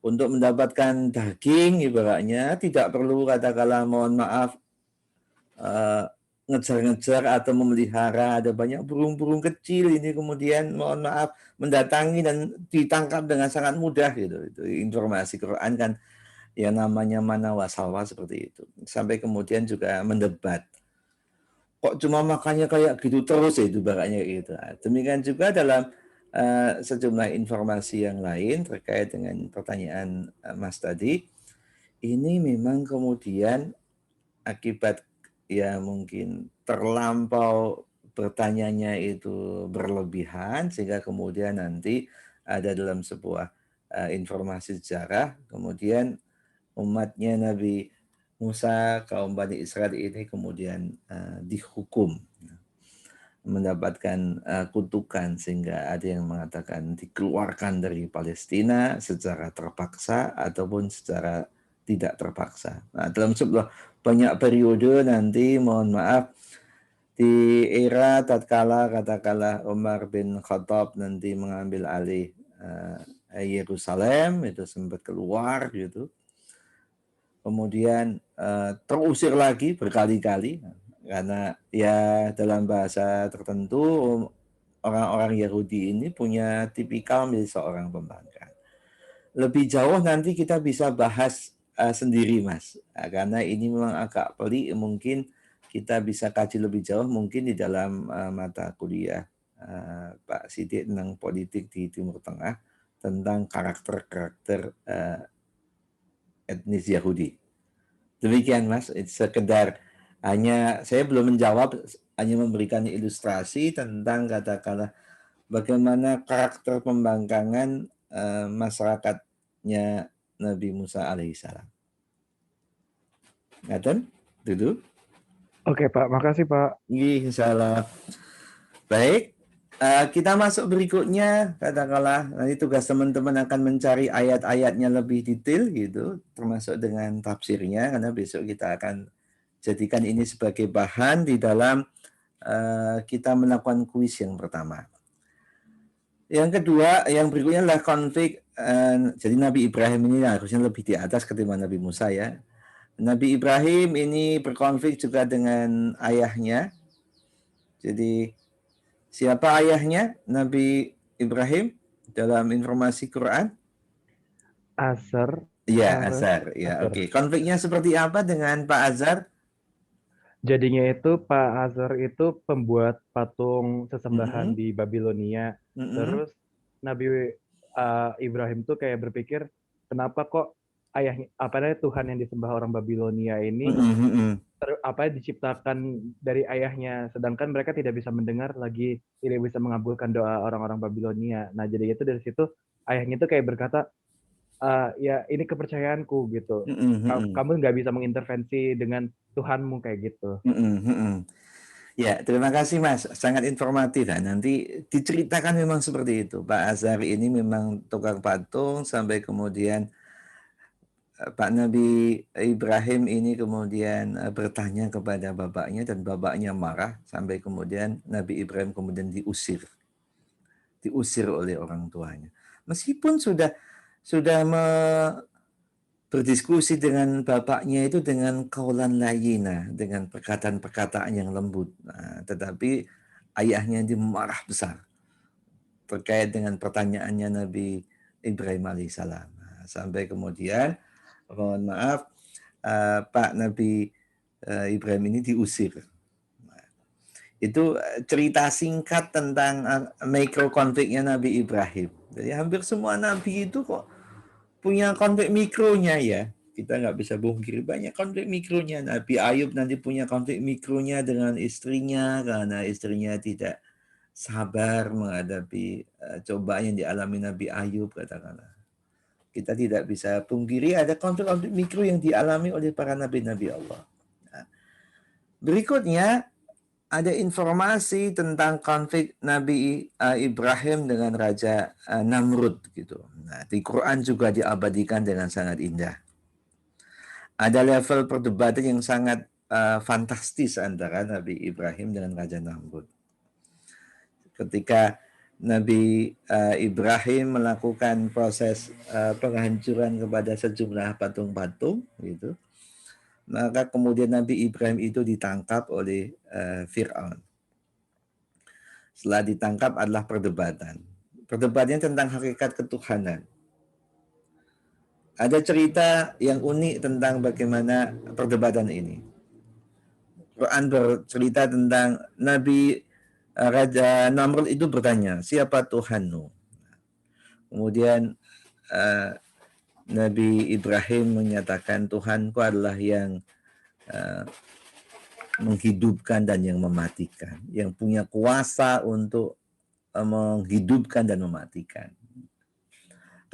Untuk mendapatkan daging ibaratnya tidak perlu katakanlah mohon maaf ngejar-ngejar atau memelihara, ada banyak burung-burung kecil ini kemudian mohon maaf mendatangi dan ditangkap dengan sangat mudah gitu. Itu informasi Quran kan yang namanya mana wasalwa seperti itu. Sampai kemudian juga mendebat, kok cuma makannya kayak gitu terus ya, itu baraknya gitu. Demikian juga dalam sejumlah informasi yang lain terkait dengan pertanyaan Mas tadi, ini memang kemudian akibat ya mungkin terlampau bertanyanya itu berlebihan, sehingga kemudian nanti ada dalam sebuah informasi sejarah, kemudian umatnya Nabi Musa, kaum Bani Israel ini kemudian dihukum, mendapatkan kutukan, sehingga ada yang mengatakan dikeluarkan dari Palestina secara terpaksa ataupun secara tidak terpaksa. Nah, dalam sebuah banyak periode nanti mohon maaf Di era tatkala katakanlah Umar bin Khattab nanti mengambil alih Yerusalem, itu sempat keluar gitu. Kemudian terusir lagi berkali-kali karena ya dalam bahasa tertentu orang-orang Yahudi ini punya tipikal menjadi seorang pembangkang. Lebih jauh nanti kita bisa bahas sendiri, Mas. Karena ini memang agak pelik, mungkin kita bisa kaji lebih jauh mungkin di dalam mata kuliah Pak Sidik tentang politik di Timur Tengah, tentang karakter-karakter etnis Yahudi. Demikian, Mas. Sekedar hanya saya belum menjawab, hanya memberikan ilustrasi tentang katakanlah bagaimana karakter pembangkangan masyarakatnya Nabi Musa alaihissalam. Ngaten? Dulu? Oke Pak, makasih Pak. Insyaallah. Baik, kita masuk berikutnya. Katakanlah nanti tugas teman-teman akan mencari ayat-ayatnya lebih detail gitu, termasuk dengan tafsirnya, karena besok kita akan jadikan ini sebagai bahan di dalam kita melakukan kuis yang pertama. Yang kedua, yang berikutnya adalah konflik. Jadi Nabi Ibrahim ini harusnya lebih di atas ketimbang Nabi Musa ya. Nabi Ibrahim ini berkonflik juga dengan ayahnya. Jadi siapa ayahnya Nabi Ibrahim dalam informasi Quran? Azar. Iya, Azar. Ya, Azar. oke. Konfliknya seperti apa dengan Pak Azar? Jadinya itu Pak Azar itu pembuat patung sesembahan di Babilonia. Terus Nabi Ibrahim tuh kayak berpikir, kenapa kok Tuhan yang disembah orang Babilonia ini diciptakan dari ayahnya, sedangkan mereka tidak bisa mendengar lagi, tidak bisa mengabulkan doa orang-orang Babilonia. Nah, jadi itu dari situ ayahnya itu kayak berkata, ya ini kepercayaanku gitu. Kamu nggak bisa mengintervensi dengan Tuhanmu kayak gitu. Ya, terima kasih Mas, sangat informatif. Nah, nanti diceritakan memang seperti itu. Pak Azhar ini memang tukang patung sampai kemudian Pak Nabi Ibrahim ini kemudian bertanya kepada bapaknya dan bapaknya marah sampai kemudian Nabi Ibrahim kemudian diusir oleh orang tuanya. Meskipun sudah berdiskusi dengan bapaknya itu dengan qaulan layyina, dengan perkataan-perkataan yang lembut. Nah, tetapi ayahnya dia marah besar terkait dengan pertanyaannya Nabi Ibrahim alaihissalam. Nah, sampai kemudian mohon maaf Pak Nabi Ibrahim ini diusir. Nah, itu cerita singkat tentang mikro konfliknya Nabi Ibrahim. Jadi hampir semua nabi itu kok punya konflik mikronya ya. Kita nggak bisa bungkiri banyak konflik mikronya. Nabi Ayub nanti punya konflik mikronya dengan istrinya karena istrinya tidak sabar menghadapi cobaan yang dialami Nabi Ayub katakanlah. Kita tidak bisa pungkiri ada konflik-konflik mikro yang dialami oleh para nabi-nabi Allah. Nah, berikutnya ada informasi tentang konflik Nabi Ibrahim dengan Raja Namrud gitu. Nah, di Quran juga diabadikan dengan sangat indah. Ada level perdebatan yang sangat fantastis antara Nabi Ibrahim dengan Raja Namrud. Ketika Nabi Ibrahim melakukan proses penghancuran kepada sejumlah patung-patung gitu, maka kemudian Nabi Ibrahim itu ditangkap oleh Fir'aun. Setelah ditangkap adalah perdebatan. Perdebatannya tentang hakikat ketuhanan. Ada cerita yang unik tentang bagaimana perdebatan ini. Quran bercerita tentang Nabi Raja Namrud itu bertanya, siapa Tuhanmu? Kemudian Nabi Ibrahim menyatakan Tuhanku adalah yang menghidupkan dan yang mematikan, yang punya kuasa untuk menghidupkan dan mematikan.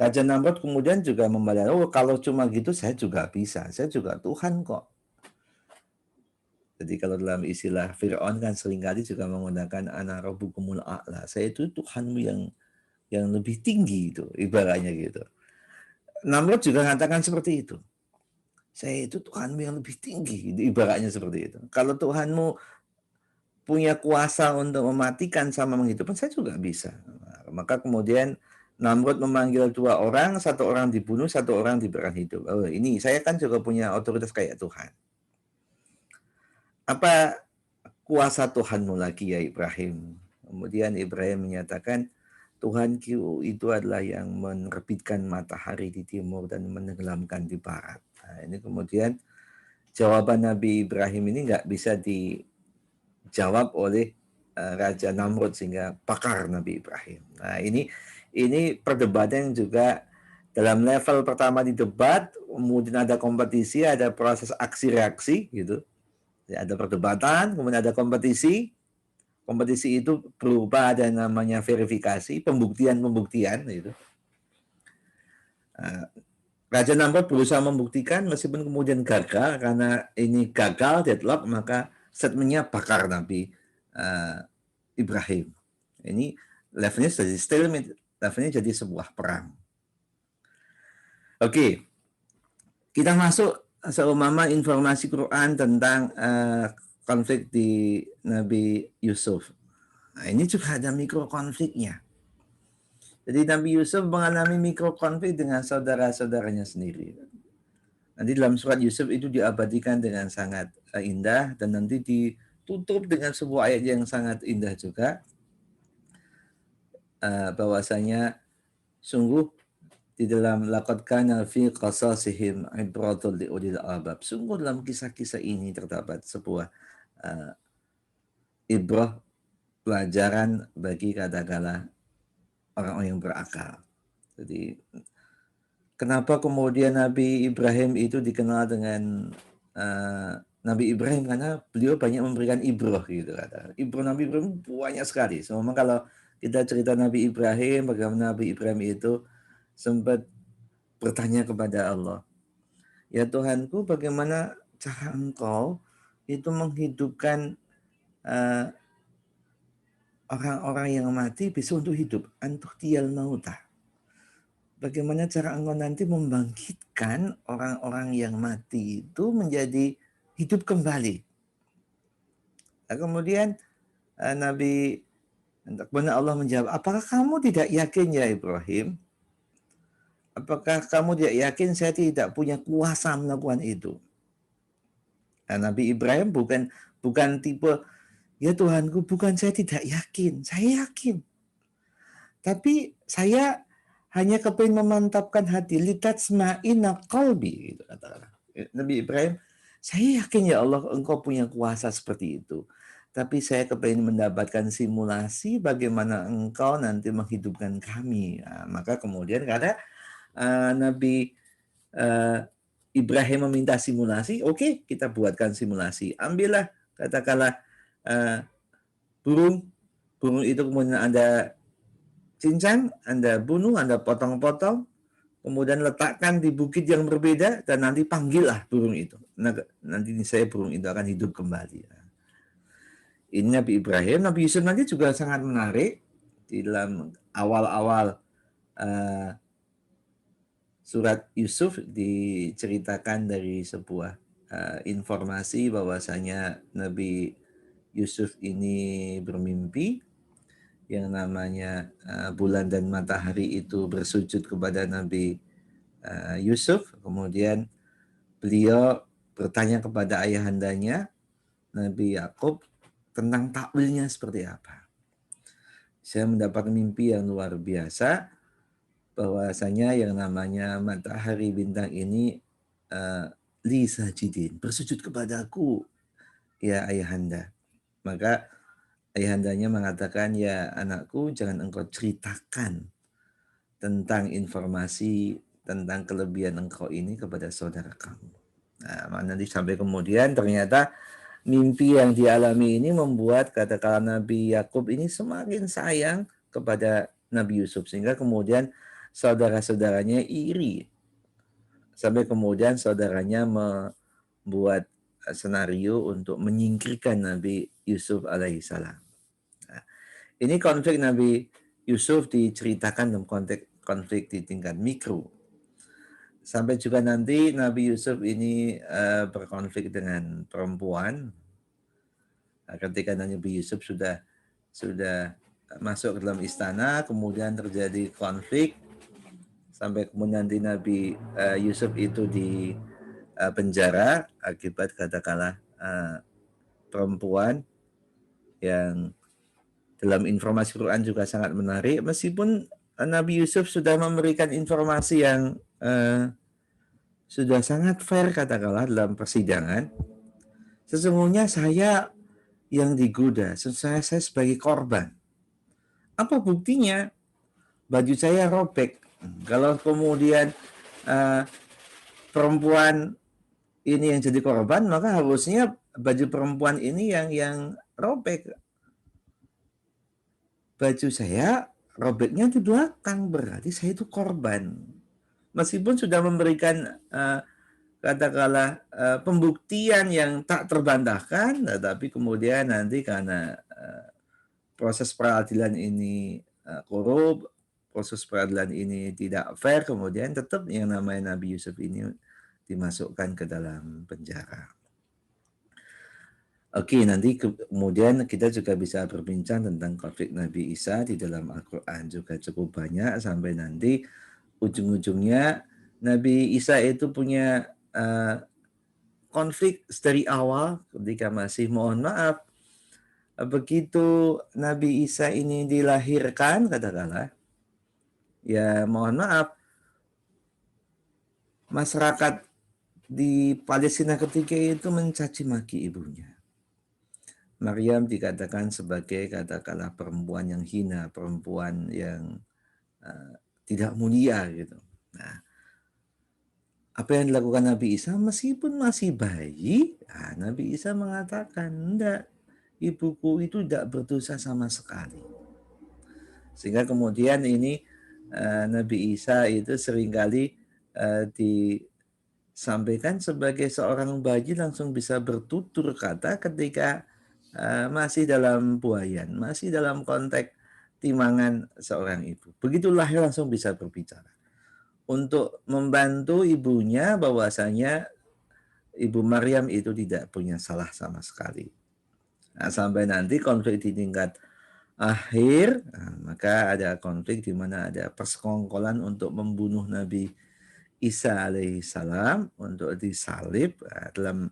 Raja Namrud kemudian juga membalas, oh kalau cuma gitu saya juga bisa, saya juga Tuhan kok. Jadi kalau dalam istilah Fir'aun kan seringkali juga menggunakan ana rabbukumul a'la, saya itu Tuhanmu yang lebih tinggi itu, ibaratnya gitu. Namrud juga mengatakan seperti itu. Saya itu Tuhanmu yang lebih tinggi, ibaratnya seperti itu. Kalau Tuhanmu punya kuasa untuk mematikan sama menghidupkan, saya juga bisa. Maka kemudian Namrud memanggil 2 orang, 1 orang dibunuh, 1 orang diberikan hidup. Oh, ini saya kan juga punya otoritas kayak Tuhan. Apa kuasa Tuhanmu lagi ya Ibrahim? Kemudian Ibrahim menyatakan, Tuhanku itu adalah yang menerbitkan matahari di timur dan menenggelamkan di barat. Nah, ini kemudian jawaban Nabi Ibrahim ini nggak bisa dijawab oleh Raja Namrud sehingga pakar Nabi Ibrahim. Nah, ini perdebatan yang juga dalam level pertama di debat, kemudian ada kompetisi, ada proses aksi reaksi gitu. Ya, ada perdebatan, kemudian ada kompetisi. Kompetisi itu berupa ada namanya verifikasi, pembuktian gitu. Raja Namrud berusaha membuktikan meskipun kemudian gagal, karena ini gagal deadlock, maka statementnya bakar Nabi Ibrahim. Ini levelnya jadi stalemate, levelnya jadi sebuah perang. Oke, kita masuk seumpama informasi Quran tentang konflik di Nabi Yusuf. Nah, ini juga ada mikrokonfliknya. Jadi Nabi Yusuf mengalami mikrokonflik dengan saudara-saudaranya sendiri. Nanti dalam surat Yusuf itu diabadikan dengan sangat indah, dan nanti ditutup dengan sebuah ayat yang sangat indah juga, bahwasanya sungguh di dalam laqad kana fi qasasihim ibratul liulil albab. Sungguh dalam kisah-kisah ini terdapat sebuah ibrah, pelajaran bagi katakanlah orang-orang yang berakal. Jadi kenapa kemudian Nabi Ibrahim itu dikenal dengan Nabi Ibrahim? Karena beliau banyak memberikan ibrah gitu kata. Ibrah Nabi Ibrahim banyak sekali. So, memang kalau kita cerita Nabi Ibrahim, bagaimana Nabi Ibrahim itu sempat bertanya kepada Allah, ya Tuhanku, bagaimana cara Engkau itu menghidupkan orang-orang yang mati bisa untuk hidup, antuhtiyal mauta. Bagaimana cara Engkau nanti membangkitkan orang-orang yang mati itu menjadi hidup kembali. Nah, kemudian Nabi Allah menjawab, apakah kamu tidak yakin ya Ibrahim? Apakah kamu tidak yakin saya tidak punya kuasa melakukan itu? Nah, Nabi Ibrahim bukan tipe, ya Tuhanku, bukan saya tidak yakin, saya yakin. Tapi saya hanya kepingin memantapkan hati, litatsma'inna qalbi, gitu kata Nabi Ibrahim. Saya yakin ya Allah, Engkau punya kuasa seperti itu. Tapi saya kepingin mendapatkan simulasi bagaimana Engkau nanti menghidupkan kami. Nah, maka kemudian karena Nabi Ibrahim meminta simulasi, oke, kita buatkan simulasi. Ambillah katakanlah burung itu kemudian Anda cincang, Anda bunuh, Anda potong-potong, kemudian letakkan di bukit yang berbeda, dan nanti panggillah burung itu. Nah, nanti saya burung itu akan hidup kembali. Ini Nabi Ibrahim. Nabi Yusuf nanti juga sangat menarik. Di dalam awal-awal surat Yusuf diceritakan dari sebuah informasi bahwasanya Nabi Yusuf ini bermimpi yang namanya bulan dan matahari itu bersujud kepada Nabi Yusuf. Kemudian beliau bertanya kepada ayahandanya Nabi Yakub tentang takwilnya seperti apa. Saya mendapat mimpi yang luar biasa, bahwasanya yang namanya matahari bintang ini li sajidin, bersujud kepadaku ya ayahanda. Maka ayahandanya mengatakan, ya anakku, jangan engkau ceritakan tentang informasi tentang kelebihan engkau ini kepada saudara kamu. Nah, nanti sampai kemudian ternyata mimpi yang dialami ini membuat katakanlah Nabi Yakub ini semakin sayang kepada Nabi Yusuf, sehingga kemudian saudara-saudaranya iri. Sampai kemudian saudaranya membuat senario untuk menyingkirkan Nabi Yusuf alaihissalam. Nah, ini konflik Nabi Yusuf diceritakan dalam konteks konflik di tingkat mikro. Sampai juga nanti Nabi Yusuf ini berkonflik dengan perempuan. ketika Nabi Yusuf sudah masuk ke dalam istana, kemudian terjadi konflik sampai kemudian nanti Nabi Yusuf itu di penjara akibat katakanlah perempuan yang dalam informasi Quran juga sangat menarik, meskipun Nabi Yusuf sudah memberikan informasi yang sudah sangat fair katakanlah dalam persidangan. Sesungguhnya saya yang digoda, saya sebagai korban. Apa buktinya? Baju saya robek. Kalau kemudian perempuan ini yang jadi korban, maka harusnya baju perempuan ini yang robek. Baju saya robeknya di belakang, berarti saya itu korban. Meskipun sudah memberikan katakanlah pembuktian yang tak terbantahkan, tetapi kemudian nanti karena proses peradilan ini korup, proses peradilan ini tidak fair, kemudian tetap yang namanya Nabi Yusuf ini dimasukkan ke dalam penjara. Oke, nanti kemudian kita juga bisa berbincang tentang konflik Nabi Isa di dalam Al-Quran juga cukup banyak, sampai nanti ujung-ujungnya Nabi Isa itu punya konflik dari awal ketika masih, mohon maaf, begitu Nabi Isa ini dilahirkan, katakanlah, ya mohon maaf, masyarakat di Palestina ketika itu mencaci maki ibunya. Maryam dikatakan sebagai katakanlah perempuan yang hina, perempuan yang tidak mulia gitu. Nah, apa yang dilakukan Nabi Isa meskipun masih bayi, Nabi Isa mengatakan, enggak, ibuku itu tidak berdosa sama sekali. Sehingga kemudian ini Nabi Isa itu seringkali disampaikan sebagai seorang bayi langsung bisa bertutur kata ketika masih dalam buayan, masih dalam konteks timangan seorang ibu. Begitu lahir langsung bisa berbicara. Untuk membantu ibunya bahwasanya Ibu Maryam itu tidak punya salah sama sekali. Nah, sampai nanti konflik di tingkat akhir, maka ada konflik di mana ada persekongkolan untuk membunuh Nabi Isa alaihissalam, untuk disalib. Dalam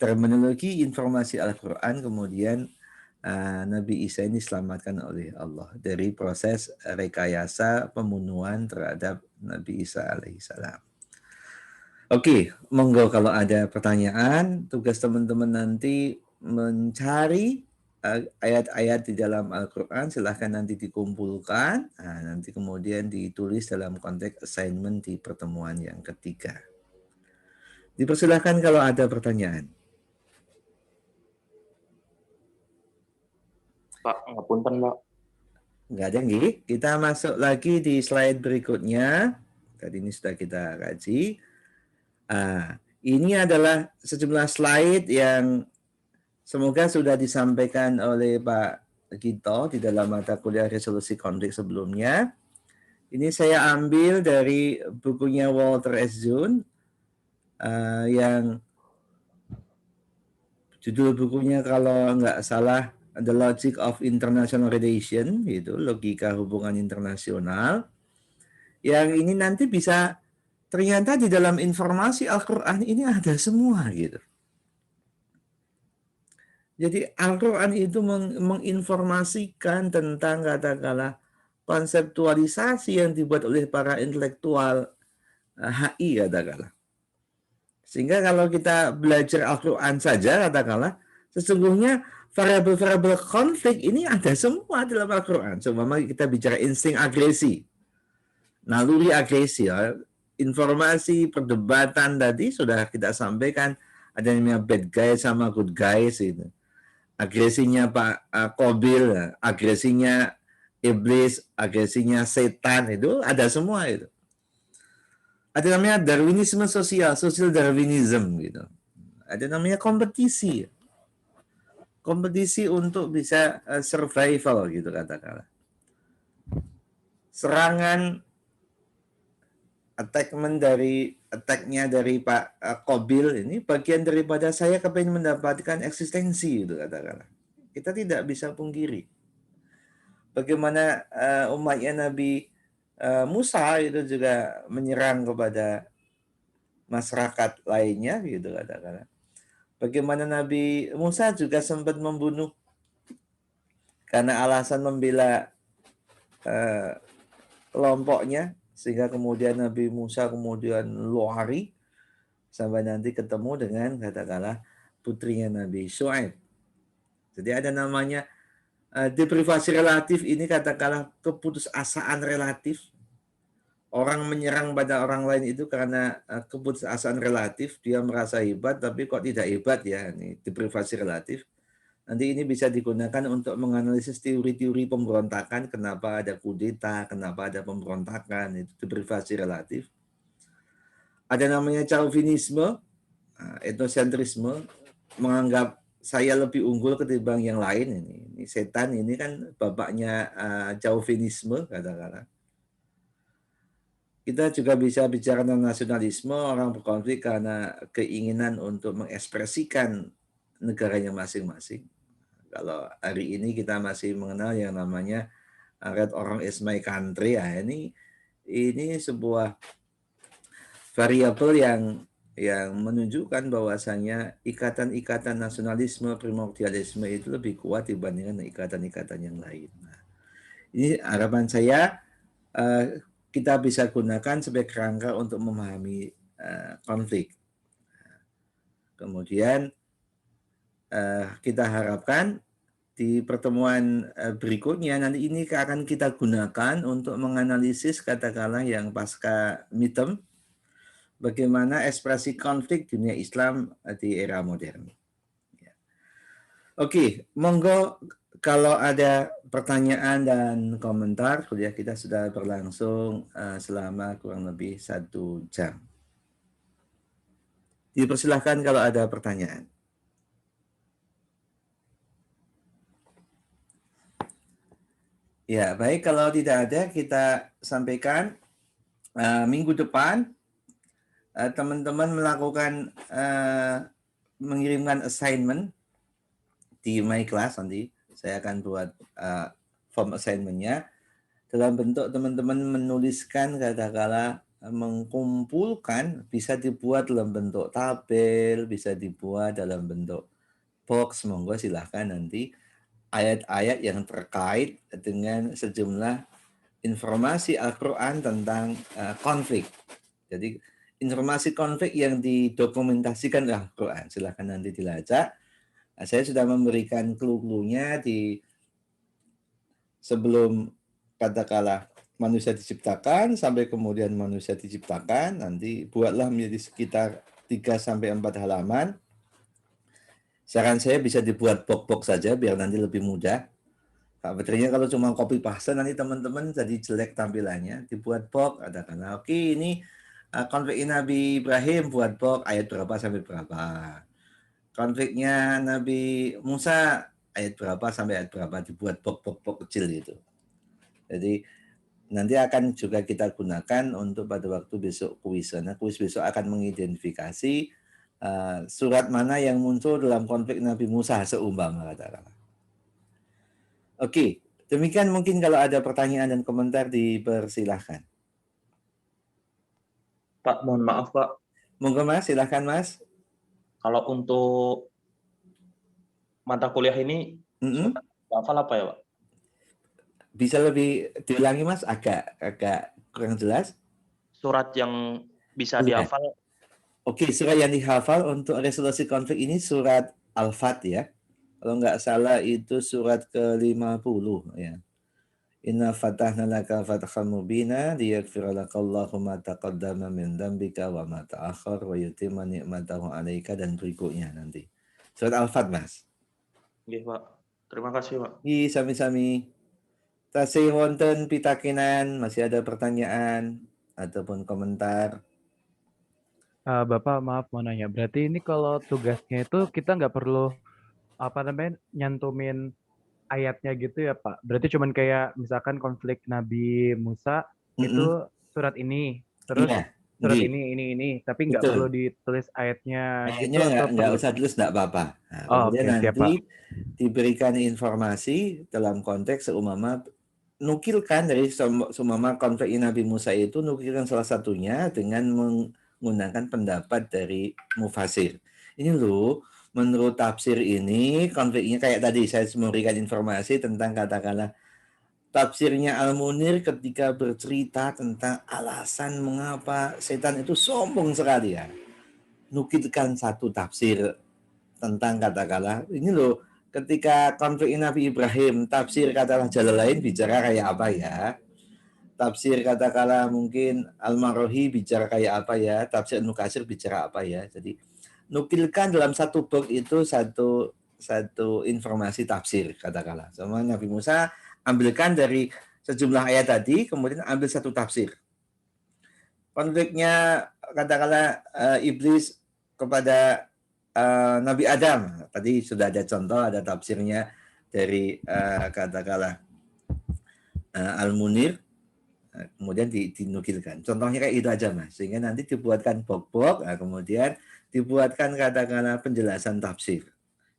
terminologi informasi Al-Quran, kemudian Nabi Isa ini diselamatkan oleh Allah dari proses rekayasa pembunuhan terhadap Nabi Isa alaihissalam. Oke, monggo kalau ada pertanyaan, tugas teman-teman nanti mencari ayat-ayat di dalam Al-Quran, silahkan nanti dikumpulkan, nanti kemudian ditulis dalam konteks assignment di pertemuan yang ketiga. Dipersilahkan kalau ada pertanyaan. Pak, ngapunten, Pak. Nggak ada, nggih. Kita masuk lagi di slide berikutnya. Tadi ini sudah kita kaji. Ini adalah sejumlah slide yang semoga sudah disampaikan oleh Pak Gito di dalam mata kuliah resolusi konflik sebelumnya. Ini saya ambil dari bukunya Walter S. June yang judul bukunya kalau nggak salah The Logic of International Relation, gitu, logika hubungan internasional. Yang ini nanti bisa ternyata di dalam informasi Al-Quran ini ada semua gitu. Jadi Al-Quran itu menginformasikan tentang katakanlah konseptualisasi yang dibuat oleh para intelektual HI katakanlah. Sehingga kalau kita belajar Al-Quran saja katakanlah, sesungguhnya variabel-variabel konflik ini ada semua dalam Al-Quran. Cuma kita bicara insting agresi, naluri agresi, ya. Informasi perdebatan tadi sudah kita sampaikan, ada yang namanya bad guys sama good guys itu. Agresinya Pak Qabil, agresinya iblis, agresinya setan, itu ada semua itu. Ada namanya Darwinisme sosial, social Darwinism gitu. Ada namanya kompetisi. Kompetisi untuk bisa survival gitu katakanlah. Serangan attack-nya dari Pak Qabil ini bagian daripada saya kepengen mendapatkan eksistensi itu katakanlah. Kita tidak bisa pungkiri. Bagaimana umatnya Nabi Musa itu juga menyerang kepada masyarakat lainnya gitu katakanlah. Bagaimana Nabi Musa juga sempat membunuh karena alasan membela kelompoknya, sehingga kemudian Nabi Musa kemudian lari sampai nanti ketemu dengan katakanlah putrinya Nabi Syuaib. Jadi ada namanya deprivasi relatif, ini katakanlah keputusasaan relatif. Orang menyerang pada orang lain itu karena keputusasaan relatif, dia merasa hebat tapi kok tidak hebat ya, ini deprivasi relatif. Nanti ini bisa digunakan untuk menganalisis teori-teori pemberontakan, kenapa ada kudeta, kenapa ada pemberontakan, itu deprivasi relatif. Ada namanya Chauvinisme, etnosentrisme, menganggap saya lebih unggul ketimbang yang lain. Ini setan ini kan bapaknya Chauvinisme katakanlah. Kita juga bisa bicara tentang nasionalisme, orang berkonflik karena keinginan untuk mengekspresikan negaranya masing-masing. Kalau hari ini kita masih mengenal yang namanya Red Orange is my country, ya ini sebuah variabel yang menunjukkan bahwasanya ikatan-ikatan nasionalisme, primordialisme itu lebih kuat dibandingkan ikatan-ikatan yang lain. Nah, ini harapan saya kita bisa gunakan sebagai kerangka untuk memahami konflik. Kemudian kita harapkan di pertemuan berikutnya nanti ini akan kita gunakan untuk menganalisis katakanlah yang pasca midterm, bagaimana ekspresi konflik dunia Islam di era modern. Oke, monggo kalau ada pertanyaan dan komentar, kuliah kita sudah berlangsung selama kurang lebih 1 jam. Dipersilahkan kalau ada pertanyaan. Ya, baik. Kalau tidak ada, kita sampaikan minggu depan teman-teman melakukan mengirimkan assignment di My Class nanti. Saya akan buat form assignment-nya dalam bentuk teman-teman menuliskan katakanlah mengumpulkan, bisa dibuat dalam bentuk tabel, bisa dibuat dalam bentuk box. Monggo silahkan nanti ayat-ayat yang terkait dengan sejumlah informasi Al-Quran tentang konflik. Jadi informasi konflik yang didokumentasikan oleh Al-Quran. Silahkan nanti dilacak. Saya sudah memberikan clue-cluenya di sebelum katakanlah manusia diciptakan sampai kemudian manusia diciptakan. Nanti buatlah menjadi sekitar 3-4 halaman. Saran saya bisa dibuat box-box saja biar nanti lebih mudah. Baterainya kalau cuma copy paste nanti teman-teman jadi jelek tampilannya. Dibuat box, ada karena oke ini konflik Nabi Ibrahim, buat box ayat berapa sampai berapa. Konfliknya Nabi Musa ayat berapa sampai ayat berapa, dibuat box kecil gitu. Jadi nanti akan juga kita gunakan untuk pada waktu besok kuis. Nah, kuis besok akan mengidentifikasi surat mana yang muncul dalam konflik Nabi Musa seumpama katakanlah. Oke, demikian mungkin kalau ada pertanyaan dan komentar dipersilahkan. Pak, mohon maaf Pak. Monggo Mas, silahkan Mas. Kalau untuk mata kuliah ini hafal apa ya Pak? Bisa lebih diulangi Mas, agak kurang jelas. Surat yang bisa dihafal. Oke, surat yang dihafal untuk resolusi konflik ini surat Al-Fat ya. Kalau nggak salah itu surat ke-50 ya. Inna fatahna laka fathan mubina liyaghfira lakallahu ma taqaddama min dzambika wa ma ta'akhkhar wa yutimma ni'matahu 'alaika dan berikutnya nanti. Surat Al-Fat, Mas. Nggih, Pak. Terima kasih, Pak. Nggih, sami-sami. Tasih wonten pitakenan, masih ada pertanyaan ataupun komentar? Bapak maaf mau nanya, berarti ini kalau tugasnya itu kita nggak perlu nyantumin ayatnya gitu ya Pak? Berarti cuman kayak misalkan konflik Nabi Musa itu surat ini. Terus Iya, surat nggih, ini, tapi nggak betul. perlu ditulis ayatnya gitu Akhirnya atau nggak perlu? usah tulis nggak apa-apa. Nah, Oh, kemudian oke, siap, Pak. nanti diberikan informasi dalam konteks seumpama nukilkan dari seumpama konflik Nabi Musa itu, nukilkan salah satunya dengan menggunakan pendapat dari mufasir. Ini loh, menurut tafsir ini konfliknya kayak tadi saya memberikan informasi tentang katakanlah tafsirnya Al-Munir ketika bercerita tentang alasan mengapa setan itu sombong sekali ya. Nukilkan satu tafsir tentang katakanlah ini loh, ketika konflik Nabi Ibrahim, tafsir katakanlah Jalalain bicara kayak apa ya, tafsir katakanlah mungkin Al-Marohi bicara kayak apa ya, tafsir Ibnu Katsir bicara apa ya. Jadi nukilkan dalam satu bab itu satu informasi tafsir katakanlah. Sama Nabi Musa ambilkan dari sejumlah ayat tadi, kemudian ambil satu tafsir. Konfliknya katakanlah iblis kepada Nabi Adam, tadi sudah ada contoh, ada tafsirnya dari katakanlah Al-Munir, kemudian dinukilkan. Contohnya kayak itu aja Mas, sehingga nanti dibuatkan box-box, kemudian dibuatkan katakanlah penjelasan tafsir.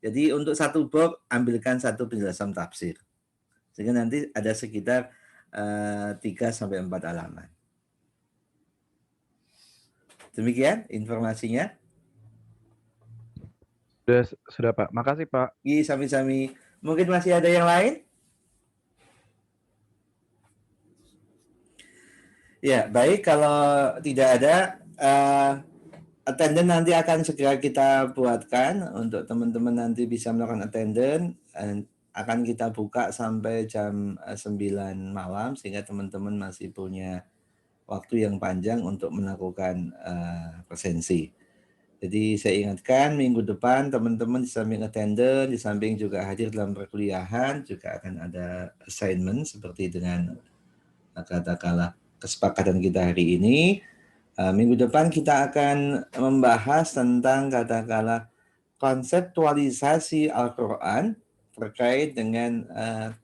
Jadi untuk satu box ambilkan satu penjelasan tafsir, sehingga nanti ada sekitar 3-4 halaman. Demikian informasinya. Sudah Pak. Makasih Pak. Iya, sami-sami. Mungkin masih ada yang lain? Ya, baik. Kalau tidak ada, attendance nanti akan segera kita buatkan untuk teman-teman nanti bisa melakukan attendance. Akan kita buka sampai jam 9 malam, sehingga teman-teman masih punya waktu yang panjang untuk melakukan presensi. Jadi saya ingatkan minggu depan teman-teman di samping attendance, di samping juga hadir dalam perkuliahan, juga akan ada assignment seperti dengan katakanlah kesepakatan kita hari ini. Minggu depan kita akan membahas tentang katakanlah konseptualisasi Al-Quran terkait dengan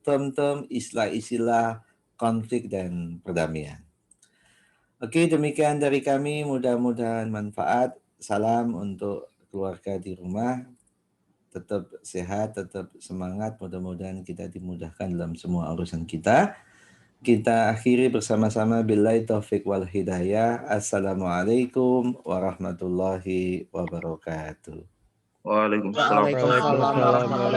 term-term istilah-istilah konflik dan perdamaian. Oke, demikian dari kami. Mudah-mudahan manfaat. Salam untuk keluarga di rumah. Tetap sehat, tetap semangat. Mudah-mudahan kita dimudahkan dalam semua urusan kita. Kita akhiri bersama-sama. Billahi taufiq wal hidayah. Assalamualaikum warahmatullahi wabarakatuh. Waalaikumsalam. Waalaikumsalam.